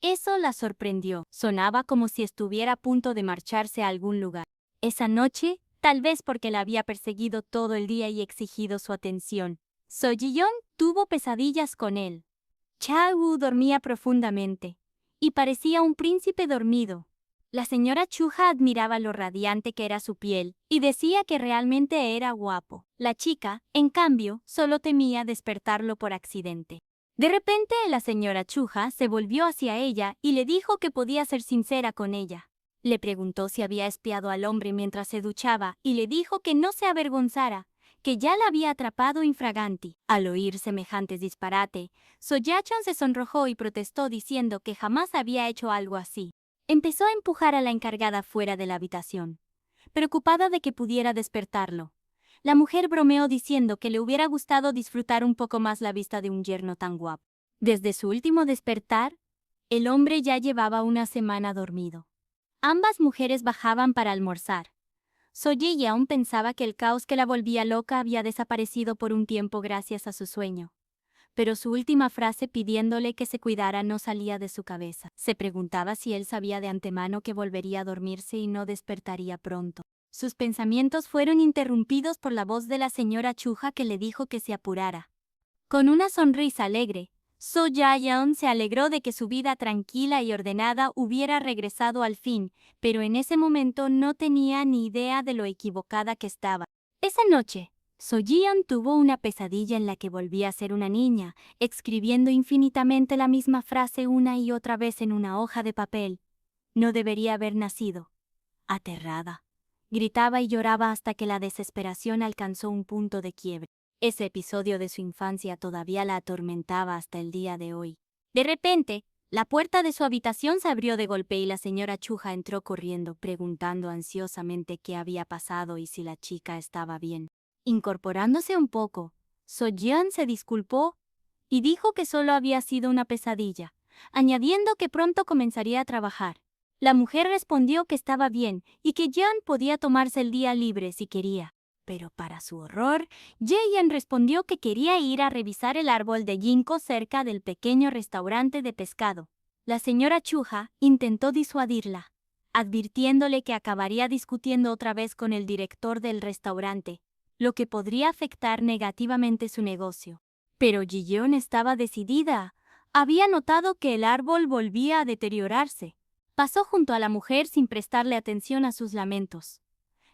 Eso la sorprendió. Sonaba como si estuviera a punto de marcharse a algún lugar. Esa noche, tal vez porque la había perseguido todo el día y exigido su atención, So Ji-yeon tuvo pesadillas con él. Cha-woo dormía profundamente y parecía un príncipe dormido. La señora Chuja admiraba lo radiante que era su piel y decía que realmente era guapo. La chica, en cambio, solo temía despertarlo por accidente. De repente, la señora Chuja se volvió hacia ella y le dijo que podía ser sincera con ella. Le preguntó si había espiado al hombre mientras se duchaba y le dijo que no se avergonzara, que ya la había atrapado infraganti. Al oír semejantes disparate, So Ya-chon se sonrojó y protestó diciendo que jamás había hecho algo así. Empezó a empujar a la encargada fuera de la habitación, preocupada de que pudiera despertarlo. La mujer bromeó diciendo que le hubiera gustado disfrutar un poco más la vista de un yerno tan guapo. Desde su último despertar, el hombre ya llevaba una semana dormido. Ambas mujeres bajaban para almorzar. So Ji-yeon pensaba que el caos que la volvía loca había desaparecido por un tiempo gracias a su sueño. Pero su última frase pidiéndole que se cuidara no salía de su cabeza. Se preguntaba si él sabía de antemano que volvería a dormirse y no despertaría pronto. Sus pensamientos fueron interrumpidos por la voz de la señora Chuja que le dijo que se apurara. Con una sonrisa alegre, So Ya-yeon se alegró de que su vida tranquila y ordenada hubiera regresado al fin, pero en ese momento no tenía ni idea de lo equivocada que estaba. Esa noche, So Ji-yeon tuvo una pesadilla en la que volvía a ser una niña, escribiendo infinitamente la misma frase una y otra vez en una hoja de papel. No debería haber nacido. Aterrada, gritaba y lloraba hasta que la desesperación alcanzó un punto de quiebre. Ese episodio de su infancia todavía la atormentaba hasta el día de hoy. De repente, la puerta de su habitación se abrió de golpe y la señora Chuja entró corriendo, preguntando ansiosamente qué había pasado y si la chica estaba bien. Incorporándose un poco, So Ji-yeon se disculpó y dijo que solo había sido una pesadilla, añadiendo que pronto comenzaría a trabajar. La mujer respondió que estaba bien y que Jeon podía tomarse el día libre si quería. Pero para su horror, Jae-yeon respondió que quería ir a revisar el árbol de ginkgo cerca del pequeño restaurante de pescado. La señora Chuja intentó disuadirla, advirtiéndole que acabaría discutiendo otra vez con el director del restaurante, lo que podría afectar negativamente su negocio. Pero Ji-yeon estaba decidida. Había notado que el árbol volvía a deteriorarse. Pasó junto a la mujer sin prestarle atención a sus lamentos.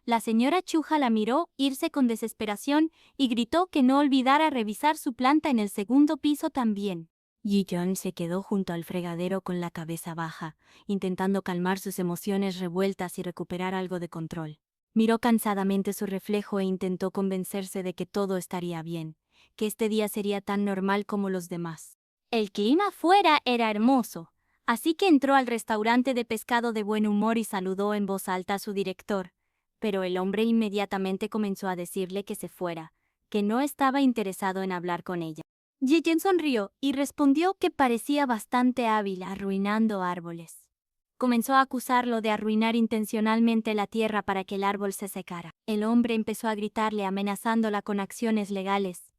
La señora Chuja la miró irse con desesperación y gritó que no olvidara revisar su planta en el segundo piso también. Ji-yeon se quedó junto al fregadero con la cabeza baja, intentando calmar sus emociones revueltas y recuperar algo de control. Miró cansadamente su reflejo e intentó convencerse de que todo estaría bien, que este día sería tan normal como los demás. El clima afuera era hermoso, así que entró al restaurante de pescado de buen humor y saludó en voz alta a su director, pero el hombre inmediatamente comenzó a decirle que se fuera, que no estaba interesado en hablar con ella. Ji-yeon sonrió y respondió que parecía bastante hábil arruinando árboles. Comenzó a acusarlo de arruinar intencionalmente la tierra para que el árbol se secara. El hombre empezó a gritarle amenazándola con acciones legales.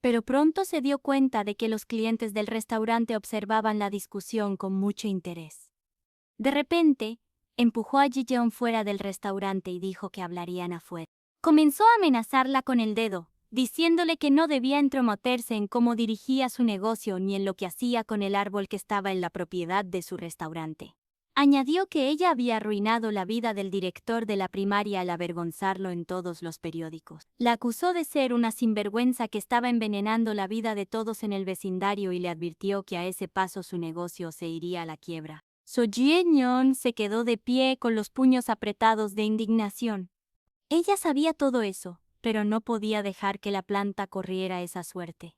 Pero pronto se dio cuenta de que los clientes del restaurante observaban la discusión con mucho interés. De repente, empujó a Ji-yeon fuera del restaurante y dijo que hablarían afuera. Comenzó a amenazarla con el dedo, diciéndole que no debía entrometerse en cómo dirigía su negocio ni en lo que hacía con el árbol que estaba en la propiedad de su restaurante. Añadió que ella había arruinado la vida del director de la primaria al avergonzarlo en todos los periódicos. La acusó de ser una sinvergüenza que estaba envenenando la vida de todos en el vecindario y le advirtió que a ese paso su negocio se iría a la quiebra. So Ji-yeon se quedó de pie con los puños apretados de indignación. Ella sabía todo eso, pero no podía dejar que la planta corriera esa suerte.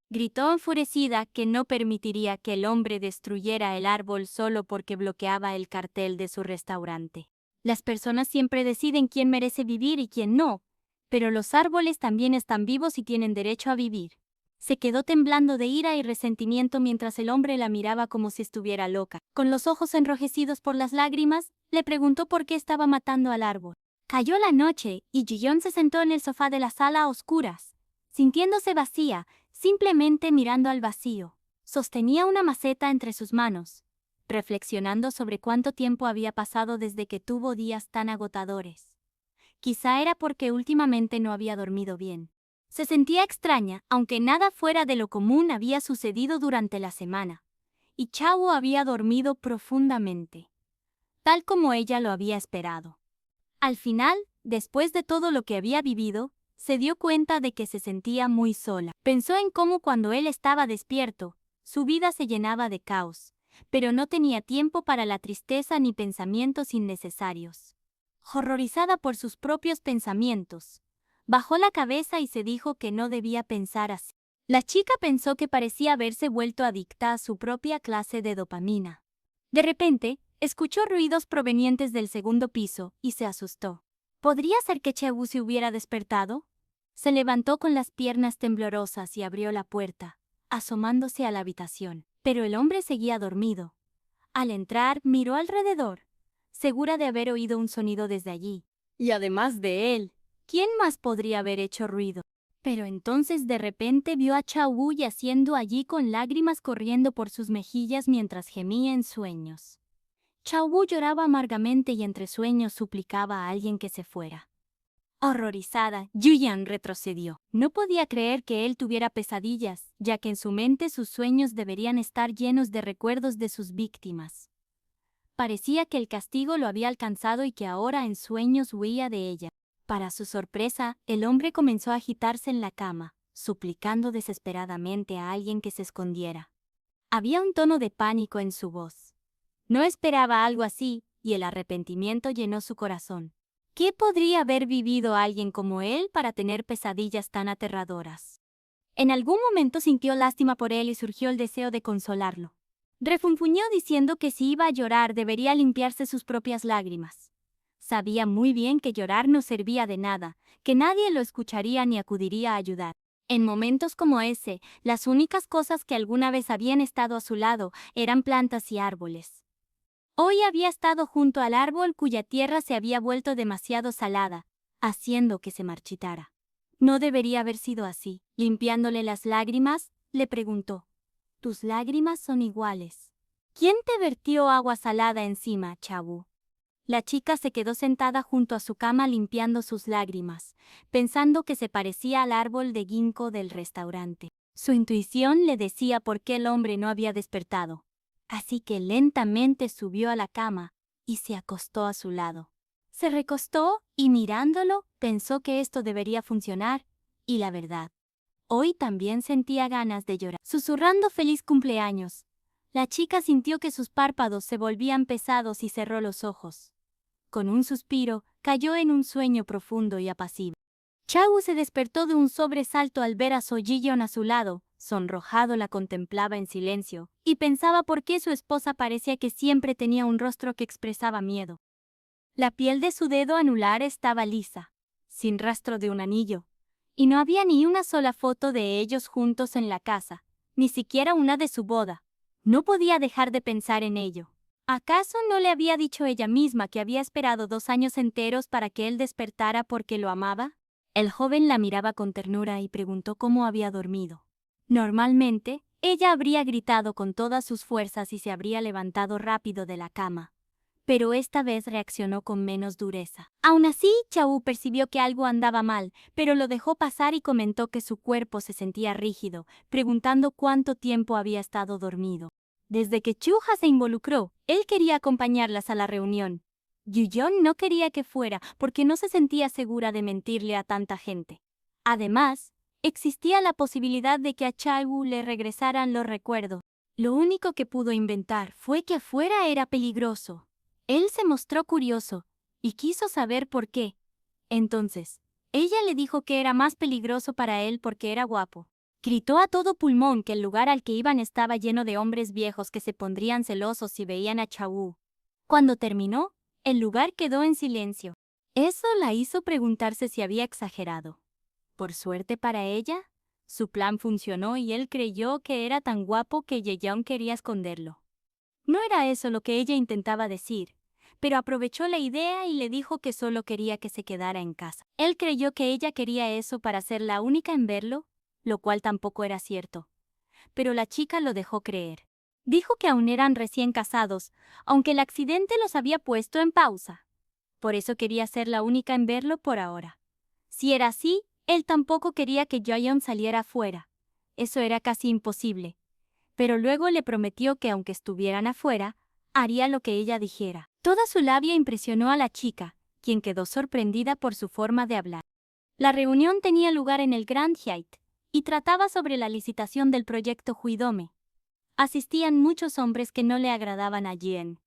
Gritó enfurecida que no permitiría que el hombre destruyera el árbol solo porque bloqueaba el cartel de su restaurante. Las personas siempre deciden quién merece vivir y quién no, pero los árboles también están vivos y tienen derecho a vivir. Se quedó temblando de ira y resentimiento mientras el hombre la miraba como si estuviera loca. Con los ojos enrojecidos por las lágrimas, le preguntó por qué estaba matando al árbol. Cayó la noche y Ji-yeon se sentó en el sofá de la sala a oscuras, sintiéndose vacía, simplemente mirando al vacío. Sostenía una maceta entre sus manos, reflexionando sobre cuánto tiempo había pasado desde que tuvo días tan agotadores. Quizá era porque últimamente no había dormido bien. Se sentía extraña, aunque nada fuera de lo común había sucedido durante la semana, y Chao había dormido profundamente, tal como ella lo había esperado. Al final, después de todo lo que había vivido, se dio cuenta de que se sentía muy sola. Pensó en cómo cuando él estaba despierto, su vida se llenaba de caos, pero no tenía tiempo para la tristeza ni pensamientos innecesarios. Horrorizada por sus propios pensamientos, bajó la cabeza y se dijo que no debía pensar así. La chica pensó que parecía haberse vuelto adicta a su propia clase de dopamina. De repente, escuchó ruidos provenientes del segundo piso y se asustó. ¿Podría ser que Chau se hubiera despertado? Se levantó con las piernas temblorosas y abrió la puerta, asomándose a la habitación. Pero el hombre seguía dormido. Al entrar, miró alrededor, segura de haber oído un sonido desde allí. Y además de él, ¿quién más podría haber hecho ruido? Pero entonces de repente vio a Chau yaciendo allí con lágrimas corriendo por sus mejillas mientras gemía en sueños. Chau lloraba amargamente y entre sueños suplicaba a alguien que se fuera. Horrorizada, Ji-yeon retrocedió. No podía creer que él tuviera pesadillas, ya que en su mente sus sueños deberían estar llenos de recuerdos de sus víctimas. Parecía que el castigo lo había alcanzado y que ahora en sueños huía de ella. Para su sorpresa, el hombre comenzó a agitarse en la cama, suplicando desesperadamente a alguien que se escondiera. Había un tono de pánico en su voz. No esperaba algo así, y el arrepentimiento llenó su corazón. ¿Qué podría haber vivido alguien como él para tener pesadillas tan aterradoras? En algún momento sintió lástima por él y surgió el deseo de consolarlo. Refunfuñó diciendo que si iba a llorar debería limpiarse sus propias lágrimas. Sabía muy bien que llorar no servía de nada, que nadie lo escucharía ni acudiría a ayudar. En momentos como ese, las únicas cosas que alguna vez habían estado a su lado eran plantas y árboles. Hoy había estado junto al árbol cuya tierra se había vuelto demasiado salada, haciendo que se marchitara. No debería haber sido así. Limpiándole las lágrimas, le preguntó: «¿Tus lágrimas son iguales? ¿Quién te vertió agua salada encima, Chau?» La chica se quedó sentada junto a su cama limpiando sus lágrimas, pensando que se parecía al árbol de ginkgo del restaurante. Su intuición le decía por qué el hombre no había despertado. Así que lentamente subió a la cama y se acostó a su lado. Se recostó y mirándolo pensó que esto debería funcionar, y la verdad, hoy también sentía ganas de llorar. Susurrando feliz cumpleaños, la chica sintió que sus párpados se volvían pesados y cerró los ojos. Con un suspiro, cayó en un sueño profundo y apacible. Chau se despertó de un sobresalto al ver a So Ji-yeon a su lado. Sonrojado la contemplaba en silencio, y pensaba por qué su esposa parecía que siempre tenía un rostro que expresaba miedo. La piel de su dedo anular estaba lisa, sin rastro de un anillo, y no había ni una sola foto de ellos juntos en la casa, ni siquiera una de su boda. No podía dejar de pensar en ello. ¿Acaso no le había dicho ella misma que había esperado 2 años enteros para que él despertara porque lo amaba? El joven la miraba con ternura y preguntó cómo había dormido. Normalmente, ella habría gritado con todas sus fuerzas y se habría levantado rápido de la cama. pero esta vez reaccionó con menos dureza. Aún así, Chaú percibió que algo andaba mal, pero lo dejó pasar y comentó que su cuerpo se sentía rígido, preguntando cuánto tiempo había estado dormido. Desde que Chuja se involucró, él quería acompañarlas a la reunión. Yuyeon no quería que fuera porque no se sentía segura de mentirle a tanta gente. Además, existía la posibilidad de que a Chaú le regresaran los recuerdos. Lo único que pudo inventar fue que afuera era peligroso. Él se mostró curioso y quiso saber por qué. Entonces, ella le dijo que era más peligroso para él porque era guapo. Gritó a todo pulmón que el lugar al que iban estaba lleno de hombres viejos que se pondrían celosos si veían a Chaú. Cuando terminó, el lugar quedó en silencio. Eso la hizo preguntarse si había exagerado. Por suerte para ella, su plan funcionó y él creyó que era tan guapo que Yeon quería esconderlo. No era eso lo que ella intentaba decir, pero aprovechó la idea y le dijo que solo quería que se quedara en casa. Él creyó que ella quería eso para ser la única en verlo, lo cual tampoco era cierto. Pero la chica lo dejó creer. Dijo que aún eran recién casados, aunque el accidente los había puesto en pausa. Por eso quería ser la única en verlo por ahora. Si era así, él tampoco quería que Yeon saliera afuera. Eso era casi imposible. Pero luego le prometió que aunque estuvieran afuera, haría lo que ella dijera. Toda su labia impresionó a la chica, quien quedó sorprendida por su forma de hablar. La reunión tenía lugar en el Grand Hyatt y trataba sobre la licitación del proyecto Huidome. Asistían muchos hombres que no le agradaban a Jin.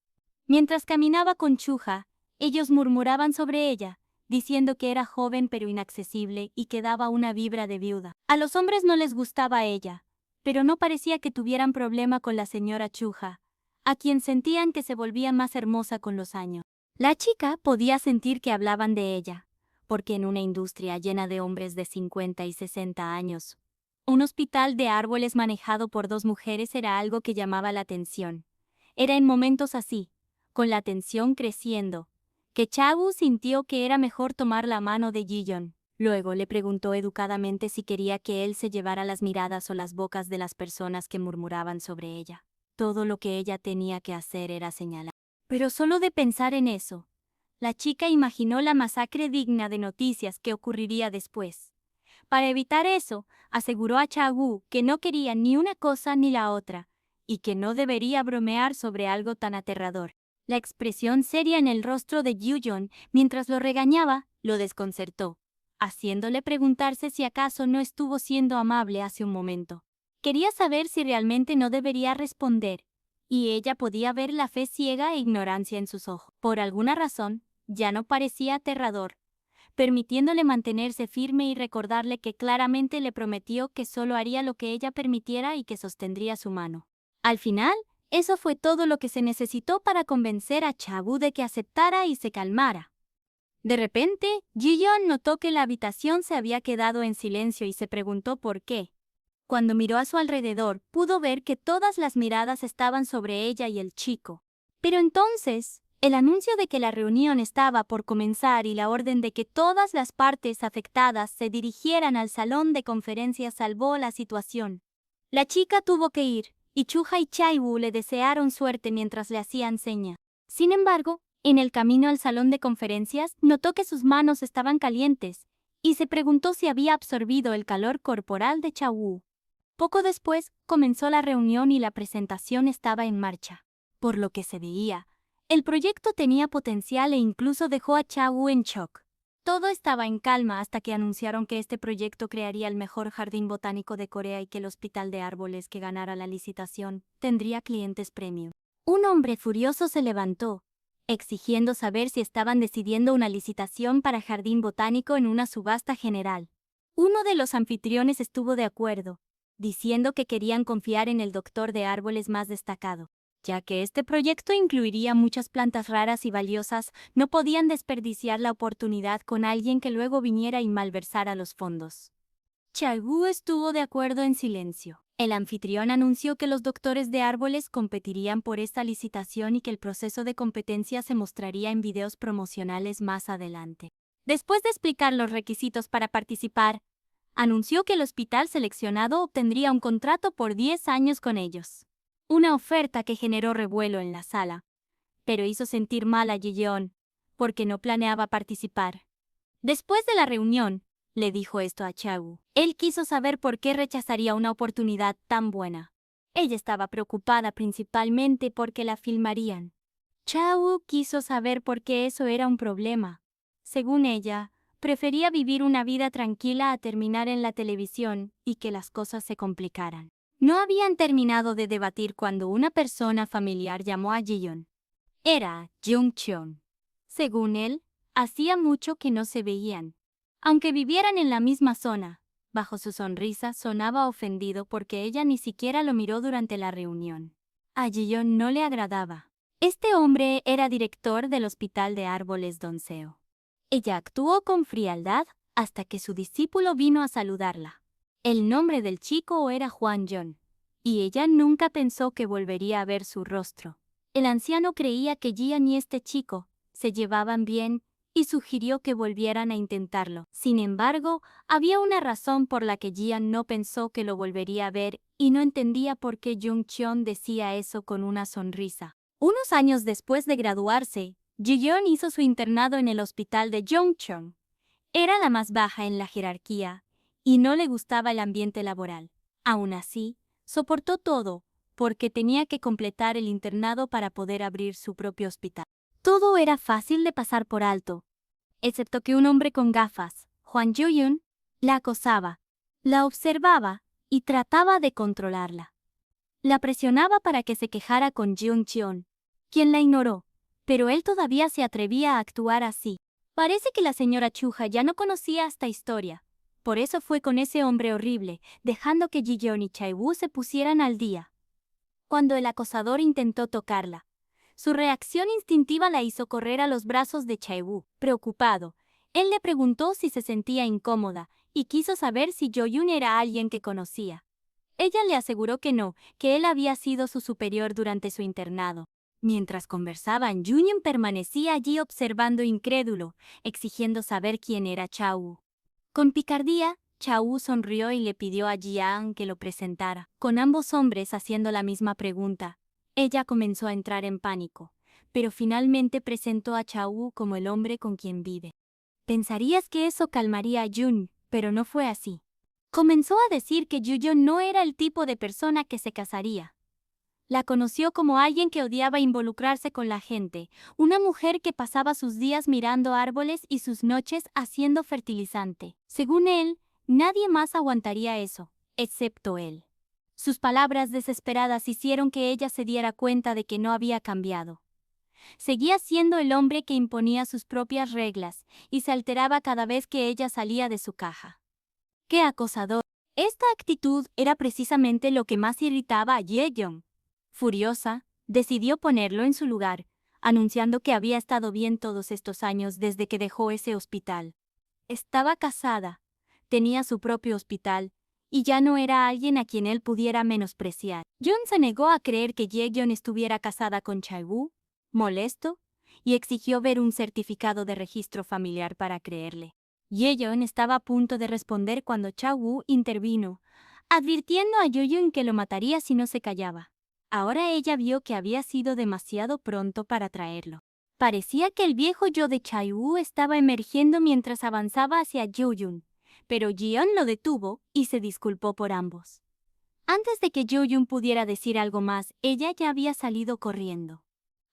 Mientras caminaba con Chuja, ellos murmuraban sobre ella, diciendo que era joven pero inaccesible y que daba una vibra de viuda. A los hombres no les gustaba ella, pero no parecía que tuvieran problema con la señora Chuja, a quien sentían que se volvía más hermosa con los años. La chica podía sentir que hablaban de ella, porque en una industria llena de hombres de 50 y 60 años, un hospital de árboles manejado por dos mujeres era algo que llamaba la atención. Era en momentos así, con la tensión creciendo, que Chagu sintió que era mejor tomar la mano de Yeon. Luego le preguntó educadamente si quería que él se llevara las miradas o las bocas de las personas que murmuraban sobre ella. Todo lo que ella tenía que hacer era señalar. Pero solo de pensar en eso, la chica imaginó la masacre digna de noticias que ocurriría después. Para evitar eso, aseguró a Chagu que no quería ni una cosa ni la otra, y que no debería bromear sobre algo tan aterrador. La expresión seria en el rostro de Yeon mientras lo regañaba lo desconcertó, haciéndole preguntarse si acaso no estuvo siendo amable hace un momento. Quería saber si realmente no debería responder, y ella podía ver la fe ciega e ignorancia en sus ojos. Por alguna razón, ya no parecía aterrador, permitiéndole mantenerse firme y recordarle que claramente le prometió que solo haría lo que ella permitiera y que sostendría su mano. Al final, eso fue todo lo que se necesitó para convencer a Chagu de que aceptara y se calmara. De repente, Yeon notó que la habitación se había quedado en silencio y se preguntó por qué. Cuando miró a su alrededor, pudo ver que todas las miradas estaban sobre ella y el chico. Pero entonces, el anuncio de que la reunión estaba por comenzar y la orden de que todas las partes afectadas se dirigieran al salón de conferencias salvó la situación. La chica tuvo que ir, y Chuja y Chaewu le desearon suerte mientras le hacían seña. Sin embargo, en el camino al salón de conferencias, notó que sus manos estaban calientes, y se preguntó si había absorbido el calor corporal de Chaewu. Poco después, comenzó la reunión y la presentación estaba en marcha. Por lo que se veía, el proyecto tenía potencial e incluso dejó a Chaewu en shock. Todo estaba en calma hasta que anunciaron que este proyecto crearía el mejor jardín botánico de Corea y que el hospital de árboles que ganara la licitación tendría clientes premium. Un hombre furioso se levantó, exigiendo saber si estaban decidiendo una licitación para jardín botánico en una subasta general. Uno de los anfitriones estuvo de acuerdo, diciendo que querían confiar en el doctor de árboles más destacado. Ya que este proyecto incluiría muchas plantas raras y valiosas, no podían desperdiciar la oportunidad con alguien que luego viniera y malversara los fondos. Chaewu estuvo de acuerdo en silencio. El anfitrión anunció que los doctores de árboles competirían por esta licitación y que el proceso de competencia se mostraría en videos promocionales más adelante. Después de explicar los requisitos para participar, anunció que el hospital seleccionado obtendría un contrato por 10 años con ellos. Una oferta que generó revuelo en la sala. pero hizo sentir mal a Ji-yeon, porque no planeaba participar. Después de la reunión, le dijo esto a Cha-woo. Él quiso saber por qué rechazaría una oportunidad tan buena. Ella estaba preocupada principalmente porque la filmarían. Cha-woo quiso saber por qué eso era un problema. Según ella, prefería vivir una vida tranquila a terminar en la televisión y que las cosas se complicaran. No habían terminado de debatir cuando una persona familiar llamó a Ji-yeon. Era Jung-cheon. Según él, hacía mucho que no se veían. Aunque vivieran en la misma zona, bajo su sonrisa sonaba ofendido porque ella ni siquiera lo miró durante la reunión. A Ji-yeon no le agradaba. Este hombre era director del Hospital de Árboles Donseo. Ella actuó con frialdad hasta que su discípulo vino a saludarla. El nombre del chico era Hwan Jun, y ella nunca pensó que volvería a ver su rostro. El anciano creía que Jian y este chico se llevaban bien y sugirió que volvieran a intentarlo. Sin embargo, había una razón por la que Jian no pensó que lo volvería a ver y no entendía por qué Jung-cheon decía eso con una sonrisa. Unos años después de graduarse, Ji-yeon hizo su internado en el hospital de Jongcheon. Era la más baja en la jerarquía y no le gustaba el ambiente laboral. Aún así, soportó todo porque tenía que completar el internado para poder abrir su propio hospital. Todo era fácil de pasar por alto, excepto que un hombre con gafas, Hwan Ju-yeon, la acosaba, la observaba y trataba de controlarla. La presionaba para que se quejara con Jung-cheon, quien la ignoró, pero él todavía se atrevía a actuar así. Parece que la señora Chuja ya no conocía esta historia. Por eso fue con ese hombre horrible, dejando que Ji-yeon y Chae-woo se pusieran al día. Cuando el acosador intentó tocarla, su reacción instintiva la hizo correr a los brazos de Chae-woo. Preocupado, él le preguntó si se sentía incómoda y quiso saber si Jo-yoon era alguien que conocía. Ella le aseguró que no, que él había sido su superior durante su internado. Mientras conversaban, Junior permanecía allí observando incrédulo, exigiendo saber quién era Cha-woo. Con picardía, Cha-woo sonrió y le pidió a Jian que lo presentara. Con ambos hombres haciendo la misma pregunta, ella comenzó a entrar en pánico, pero finalmente presentó a Cha-woo como el hombre con quien vive. Pensarías que eso calmaría a Jun, pero no fue así. Comenzó a decir que Ju-yeon no era el tipo de persona que se casaría. La conoció como alguien que odiaba involucrarse con la gente, una mujer que pasaba sus días mirando árboles y sus noches haciendo fertilizante. Según él, nadie más aguantaría eso, excepto él. Sus palabras desesperadas hicieron que ella se diera cuenta de que no había cambiado. Seguía siendo el hombre que imponía sus propias reglas y se alteraba cada vez que ella salía de su caja. ¡Qué acosador! Esta actitud era precisamente lo que más irritaba a Ye-yeon. Furiosa, decidió ponerlo en su lugar, anunciando que había estado bien todos estos años desde que dejó ese hospital. Estaba casada, tenía su propio hospital, y ya no era alguien a quien él pudiera menospreciar. Jun se negó a creer que Ye-yeon estuviera casada con Chae-woo, molesto, y exigió ver un certificado de registro familiar para creerle. Ye-yeon estaba a punto de responder cuando Cha-woo intervino, advirtiendo a Ju-yeon que lo mataría si no se callaba. Ahora ella vio que había sido demasiado pronto para traerlo. Parecía que el viejo yo de Chae-woo estaba emergiendo mientras avanzaba hacia Ju-yeon, pero Ji-yeon lo detuvo y se disculpó por ambos. Antes de que Ju-yeon pudiera decir algo más, ella ya había salido corriendo.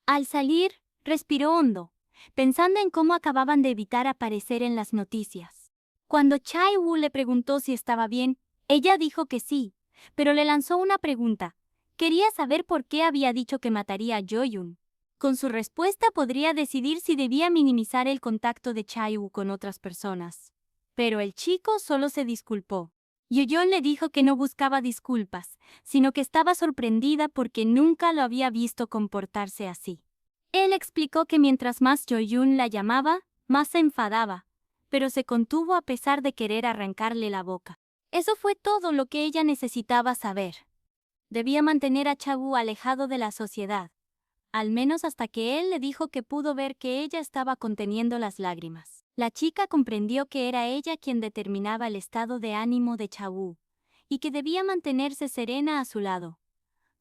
Al salir, respiró hondo, pensando en cómo acababan de evitar aparecer en las noticias. Cuando Chae-woo le preguntó si estaba bien, ella dijo que sí, pero le lanzó una pregunta. Quería saber por qué había dicho que mataría a Jo-yoon. Con su respuesta podría decidir si debía minimizar el contacto de Chae-woo con otras personas. Pero el chico solo se disculpó. Yo-yeon le dijo que no buscaba disculpas, sino que estaba sorprendida porque nunca lo había visto comportarse así. Él explicó que mientras más Jo-yoon la llamaba, más se enfadaba, pero se contuvo a pesar de querer arrancarle la boca. Eso fue todo lo que ella necesitaba saber. Debía mantener a Cha-woo alejado de la sociedad, al menos hasta que él le dijo que pudo ver que ella estaba conteniendo las lágrimas. La chica comprendió que era ella quien determinaba el estado de ánimo de Cha-woo, y que debía mantenerse serena a su lado.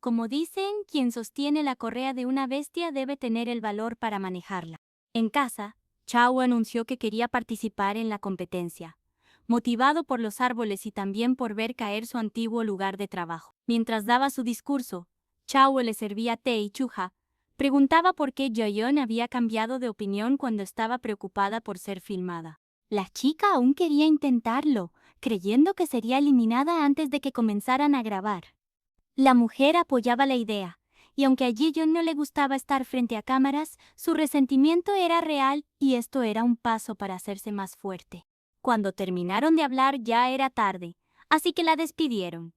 Como dicen, quien sostiene la correa de una bestia debe tener el valor para manejarla. En casa, Chao anunció que quería participar en la competencia, motivado por los árboles y también por ver caer su antiguo lugar de trabajo. Mientras daba su discurso, Chao le servía té y chuja. Preguntaba por qué Joyeon había cambiado de opinión cuando estaba preocupada por ser filmada. La chica aún quería intentarlo, creyendo que sería eliminada antes de que comenzaran a grabar. La mujer apoyaba la idea, y aunque a Ji-yeon no le gustaba estar frente a cámaras, su resentimiento era real y esto era un paso para hacerse más fuerte. Cuando terminaron de hablar ya era tarde, así que la despidieron.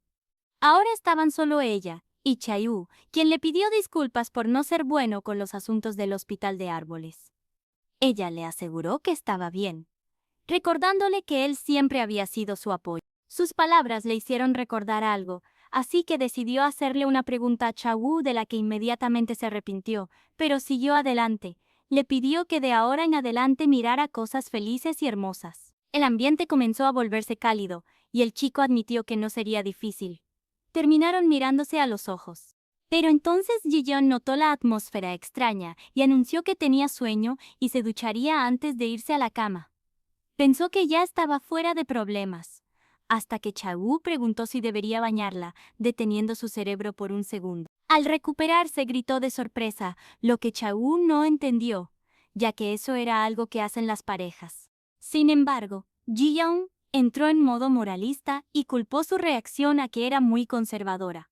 Ahora estaban solo ella y Chayu, quien le pidió disculpas por no ser bueno con los asuntos del hospital de árboles. Ella le aseguró que estaba bien, recordándole que él siempre había sido su apoyo. Sus palabras le hicieron recordar algo, así que decidió hacerle una pregunta a Chayu de la que inmediatamente se arrepintió, pero siguió adelante. Le pidió que de ahora en adelante mirara cosas felices y hermosas. El ambiente comenzó a volverse cálido, y el chico admitió que no sería difícil. Terminaron mirándose a los ojos. Pero entonces Ji-yeon notó la atmósfera extraña y anunció que tenía sueño y se ducharía antes de irse a la cama. Pensó que ya estaba fuera de problemas, hasta que Chayu preguntó si debería bañarla, deteniendo su cerebro por un segundo. Al recuperarse gritó de sorpresa, lo que Chayu no entendió, ya que eso era algo que hacen las parejas. Sin embargo, Ji-yeon entró en modo moralista y culpó su reacción a que era muy conservadora.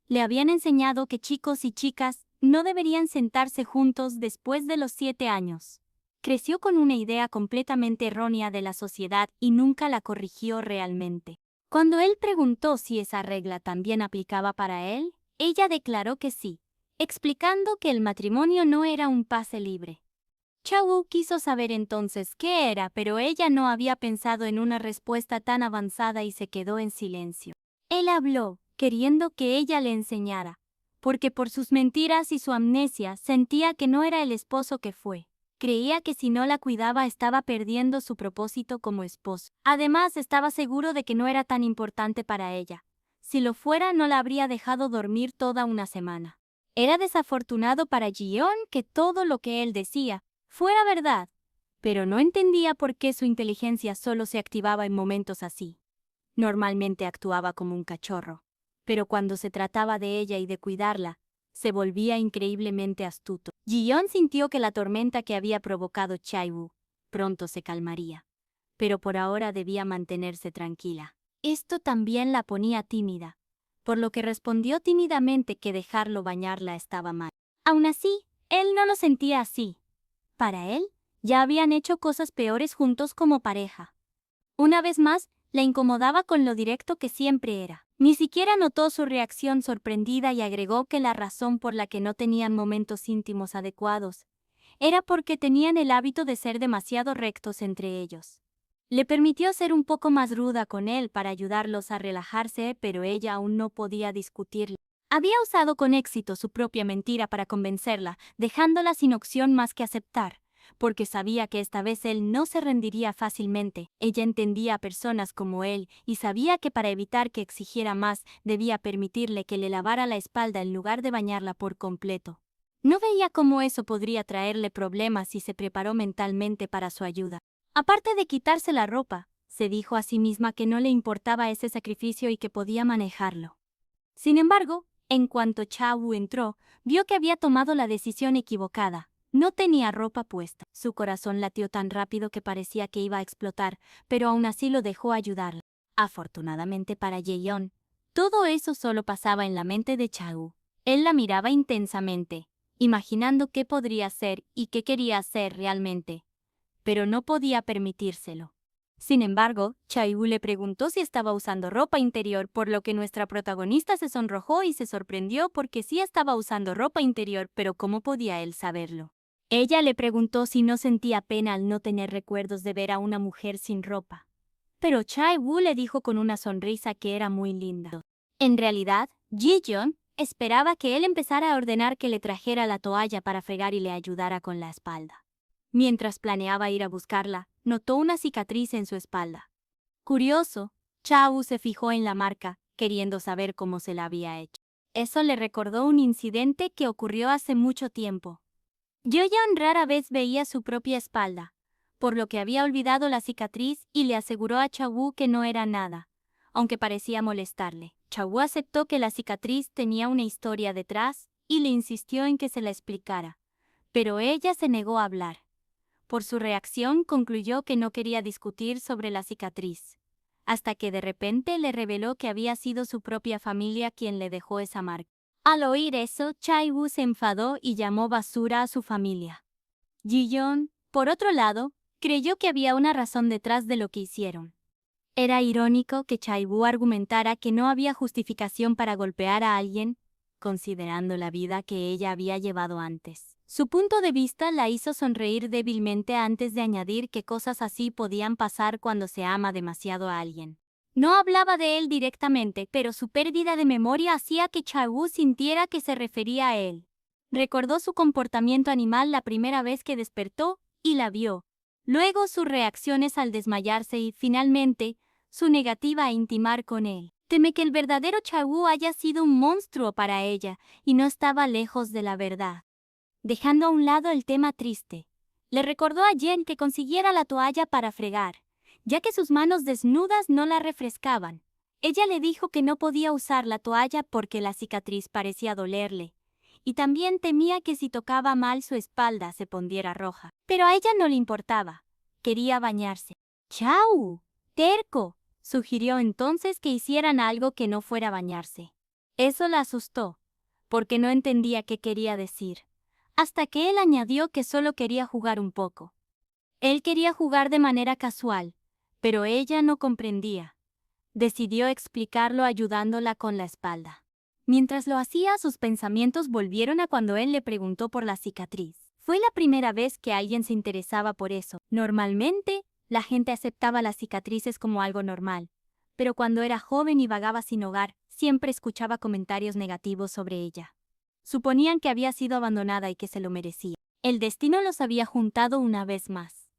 Le habían enseñado que chicos y chicas no deberían sentarse juntos después de los 7 años. Creció con una idea completamente errónea de la sociedad y nunca la corrigió realmente. Cuando él preguntó si esa regla también aplicaba para él, ella declaró que sí, explicando que el matrimonio no era un pase libre. Chayu quiso saber entonces qué era, pero ella no había pensado en una respuesta tan avanzada y se quedó en silencio. Él habló, queriendo que ella le enseñara, porque por sus mentiras y su amnesia sentía que no era el esposo que fue. Creía que si no la cuidaba estaba perdiendo su propósito como esposo. Además, estaba seguro de que no era tan importante para ella. Si lo fuera, no la habría dejado dormir toda una semana. Era desafortunado para Ji-yeon que todo lo que él decía fuera verdad, pero no entendía por qué su inteligencia solo se activaba en momentos así. Normalmente actuaba como un cachorro, pero cuando se trataba de ella y de cuidarla, se volvía increíblemente astuto. Ji-yeon sintió que la tormenta que había provocado Chayu pronto se calmaría, pero por ahora debía mantenerse tranquila. Esto también la ponía tímida, por lo que respondió tímidamente que dejarlo bañarla estaba mal. Aún así, él no lo sentía así. Para él, ya habían hecho cosas peores juntos como pareja. Una vez más, la incomodaba con lo directo que siempre era. Ni siquiera notó su reacción sorprendida y agregó que la razón por la que no tenían momentos íntimos adecuados era porque tenían el hábito de ser demasiado rectos entre ellos. Le permitió ser un poco más ruda con él para ayudarlos a relajarse, pero ella aún no podía discutirlo. Había usado con éxito su propia mentira para convencerla, dejándola sin opción más que aceptar, porque sabía que esta vez él no se rendiría fácilmente. Ella entendía a personas como él y sabía que para evitar que exigiera más, debía permitirle que le lavara la espalda en lugar de bañarla por completo. No veía cómo eso podría traerle problemas y se preparó mentalmente para su ayuda. Aparte de quitarse la ropa, se dijo a sí misma que no le importaba ese sacrificio y que podía manejarlo. Sin embargo, en cuanto Chayu entró, vio que había tomado la decisión equivocada. No tenía ropa puesta. Su corazón latió tan rápido que parecía que iba a explotar, pero aún así lo dejó ayudarla. Afortunadamente para Ji-yeon, todo eso solo pasaba en la mente de Chayu. Él la miraba intensamente, imaginando qué podría ser y qué quería hacer realmente, pero no podía permitírselo. Sin embargo, Chayu le preguntó si estaba usando ropa interior, por lo que nuestra protagonista se sonrojó y se sorprendió porque sí estaba usando ropa interior, pero ¿cómo podía él saberlo? Ella le preguntó si no sentía pena al no tener recuerdos de ver a una mujer sin ropa. Pero Chayu le dijo con una sonrisa que era muy linda. En realidad, Ji-yeon esperaba que él empezara a ordenar que le trajera la toalla para fregar y le ayudara con la espalda. Mientras planeaba ir a buscarla, notó una cicatriz en su espalda. Curioso, Chayu se fijó en la marca, queriendo saber cómo se la había hecho. Eso le recordó un incidente que ocurrió hace mucho tiempo. Yeon rara vez veía su propia espalda, por lo que había olvidado la cicatriz y le aseguró a Chaewoo que no era nada, aunque parecía molestarle. Chaewoo aceptó que la cicatriz tenía una historia detrás y le insistió en que se la explicara, pero ella se negó a hablar. Por su reacción concluyó que no quería discutir sobre la cicatriz, hasta que de repente le reveló que había sido su propia familia quien le dejó esa marca. Al oír eso, Chaewoo se enfadó y llamó basura a su familia. Yeon, por otro lado, creyó que había una razón detrás de lo que hicieron. Era irónico que Chaewoo argumentara que no había justificación para golpear a alguien, considerando la vida que ella había llevado antes. Su punto de vista la hizo sonreír débilmente antes de añadir que cosas así podían pasar cuando se ama demasiado a alguien. No hablaba de él directamente, pero su pérdida de memoria hacía que Chaewoo sintiera que se refería a él. Recordó su comportamiento animal la primera vez que despertó y la vio. Luego sus reacciones al desmayarse y, finalmente, su negativa a intimar con él. Teme que el verdadero Chaewoo haya sido un monstruo para ella y no estaba lejos de la verdad. Dejando a un lado el tema triste, le recordó a Jen que consiguiera la toalla para fregar, ya que sus manos desnudas no la refrescaban. Ella le dijo que no podía usar la toalla porque la cicatriz parecía dolerle, y también temía que si tocaba mal su espalda se pondría roja. Pero a ella no le importaba. Quería bañarse. ¡Chau! ¡Terco! Sugirió entonces que hicieran algo que no fuera bañarse. Eso la asustó, porque no entendía qué quería decir, hasta que él añadió que solo quería jugar un poco. Él quería jugar de manera casual, pero ella no comprendía. Decidió explicarlo ayudándola con la espalda. Mientras lo hacía, sus pensamientos volvieron a cuando él le preguntó por la cicatriz. Fue la primera vez que alguien se interesaba por eso. Normalmente, la gente aceptaba las cicatrices como algo normal, pero cuando era joven y vagaba sin hogar, siempre escuchaba comentarios negativos sobre ella. Suponían que había sido abandonada y que se lo merecía. El destino los había juntado una vez más.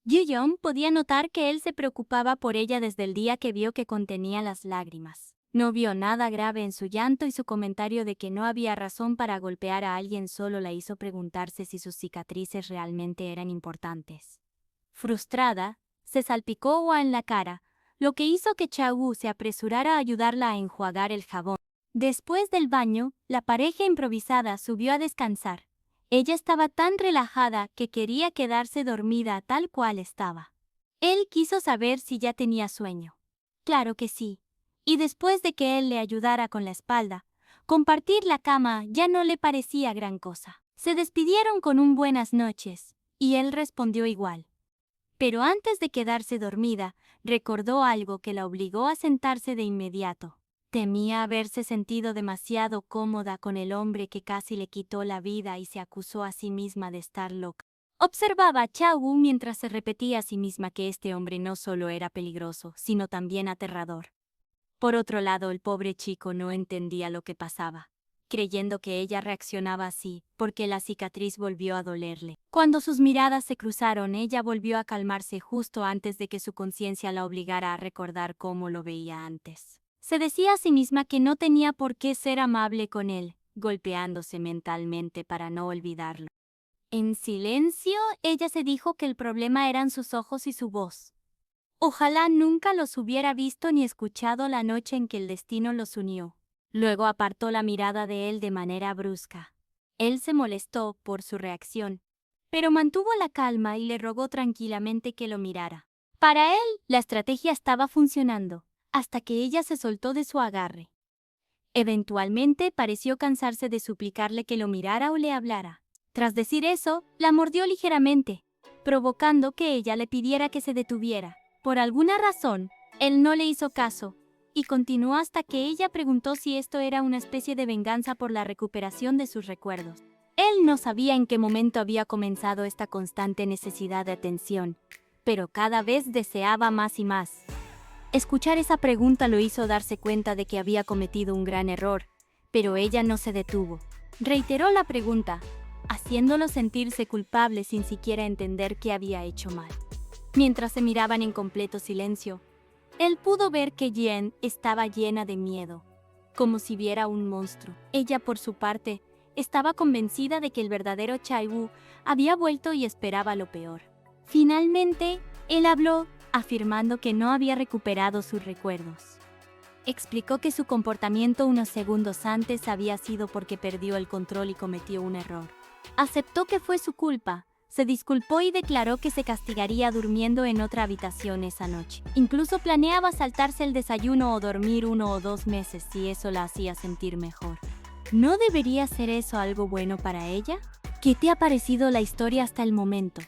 Yeon podía notar que él se preocupaba por ella desde el día que vio que contenía las lágrimas. No vio nada grave en su llanto y su comentario de que no había razón para golpear a alguien solo la hizo preguntarse si sus cicatrices realmente eran importantes. Frustrada, se salpicó agua en la cara, lo que hizo que Chaewoo se apresurara a ayudarla a enjuagar el jabón. Después del baño, la pareja improvisada subió a descansar. Ella estaba tan relajada que quería quedarse dormida tal cual estaba. Él quiso saber si ya tenía sueño. Claro que sí. Y después de que él le ayudara con la espalda, compartir la cama ya no le parecía gran cosa. Se despidieron con un buenas noches, y él respondió igual. Pero antes de quedarse dormida, recordó algo que la obligó a sentarse de inmediato. Temía haberse sentido demasiado cómoda con el hombre que casi le quitó la vida y se acusó a sí misma de estar loca. Observaba a Chaewoo mientras se repetía a sí misma que este hombre no solo era peligroso, sino también aterrador. Por otro lado, el pobre chico no entendía lo que pasaba, creyendo que ella reaccionaba así porque la cicatriz volvió a dolerle. Cuando sus miradas se cruzaron, ella volvió a calmarse justo antes de que su conciencia la obligara a recordar cómo lo veía antes. Se decía a sí misma que no tenía por qué ser amable con él, golpeándose mentalmente para no olvidarlo. En silencio, ella se dijo que el problema eran sus ojos y su voz. Ojalá nunca los hubiera visto ni escuchado la noche en que el destino los unió. Luego apartó la mirada de él de manera brusca. Él se molestó por su reacción, pero mantuvo la calma y le rogó tranquilamente que lo mirara. Para él, la estrategia estaba funcionando, hasta que ella se soltó de su agarre. Eventualmente pareció cansarse de suplicarle que lo mirara o le hablara. Tras decir eso, la mordió ligeramente, provocando que ella le pidiera que se detuviera. Por alguna razón, él no le hizo caso, y continuó hasta que ella preguntó si esto era una especie de venganza por la recuperación de sus recuerdos. Él no sabía en qué momento había comenzado esta constante necesidad de atención, pero cada vez deseaba más y más. Escuchar esa pregunta lo hizo darse cuenta de que había cometido un gran error, pero ella no se detuvo. Reiteró la pregunta, haciéndolo sentirse culpable sin siquiera entender qué había hecho mal. Mientras se miraban en completo silencio, él pudo ver que Jen estaba llena de miedo. como si viera un monstruo. Ella, por su parte, estaba convencida de que el verdadero Chai-woo había vuelto y esperaba lo peor. Finalmente, él habló, afirmando que no había recuperado sus recuerdos. Explicó que su comportamiento unos segundos antes había sido porque perdió el control y cometió un error. Aceptó que fue su culpa, se disculpó y declaró que se castigaría durmiendo en otra habitación esa noche. Incluso planeaba saltarse el desayuno o dormir 1 o 2 meses si eso la hacía sentir mejor. ¿No debería ser eso algo bueno para ella? ¿Qué te ha parecido la historia hasta el momento?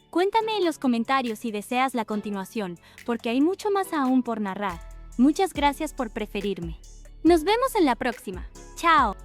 Cuéntame en los comentarios si deseas la continuación, porque hay mucho más aún por narrar. Muchas gracias por preferirme. Nos vemos en la próxima. ¡Chao!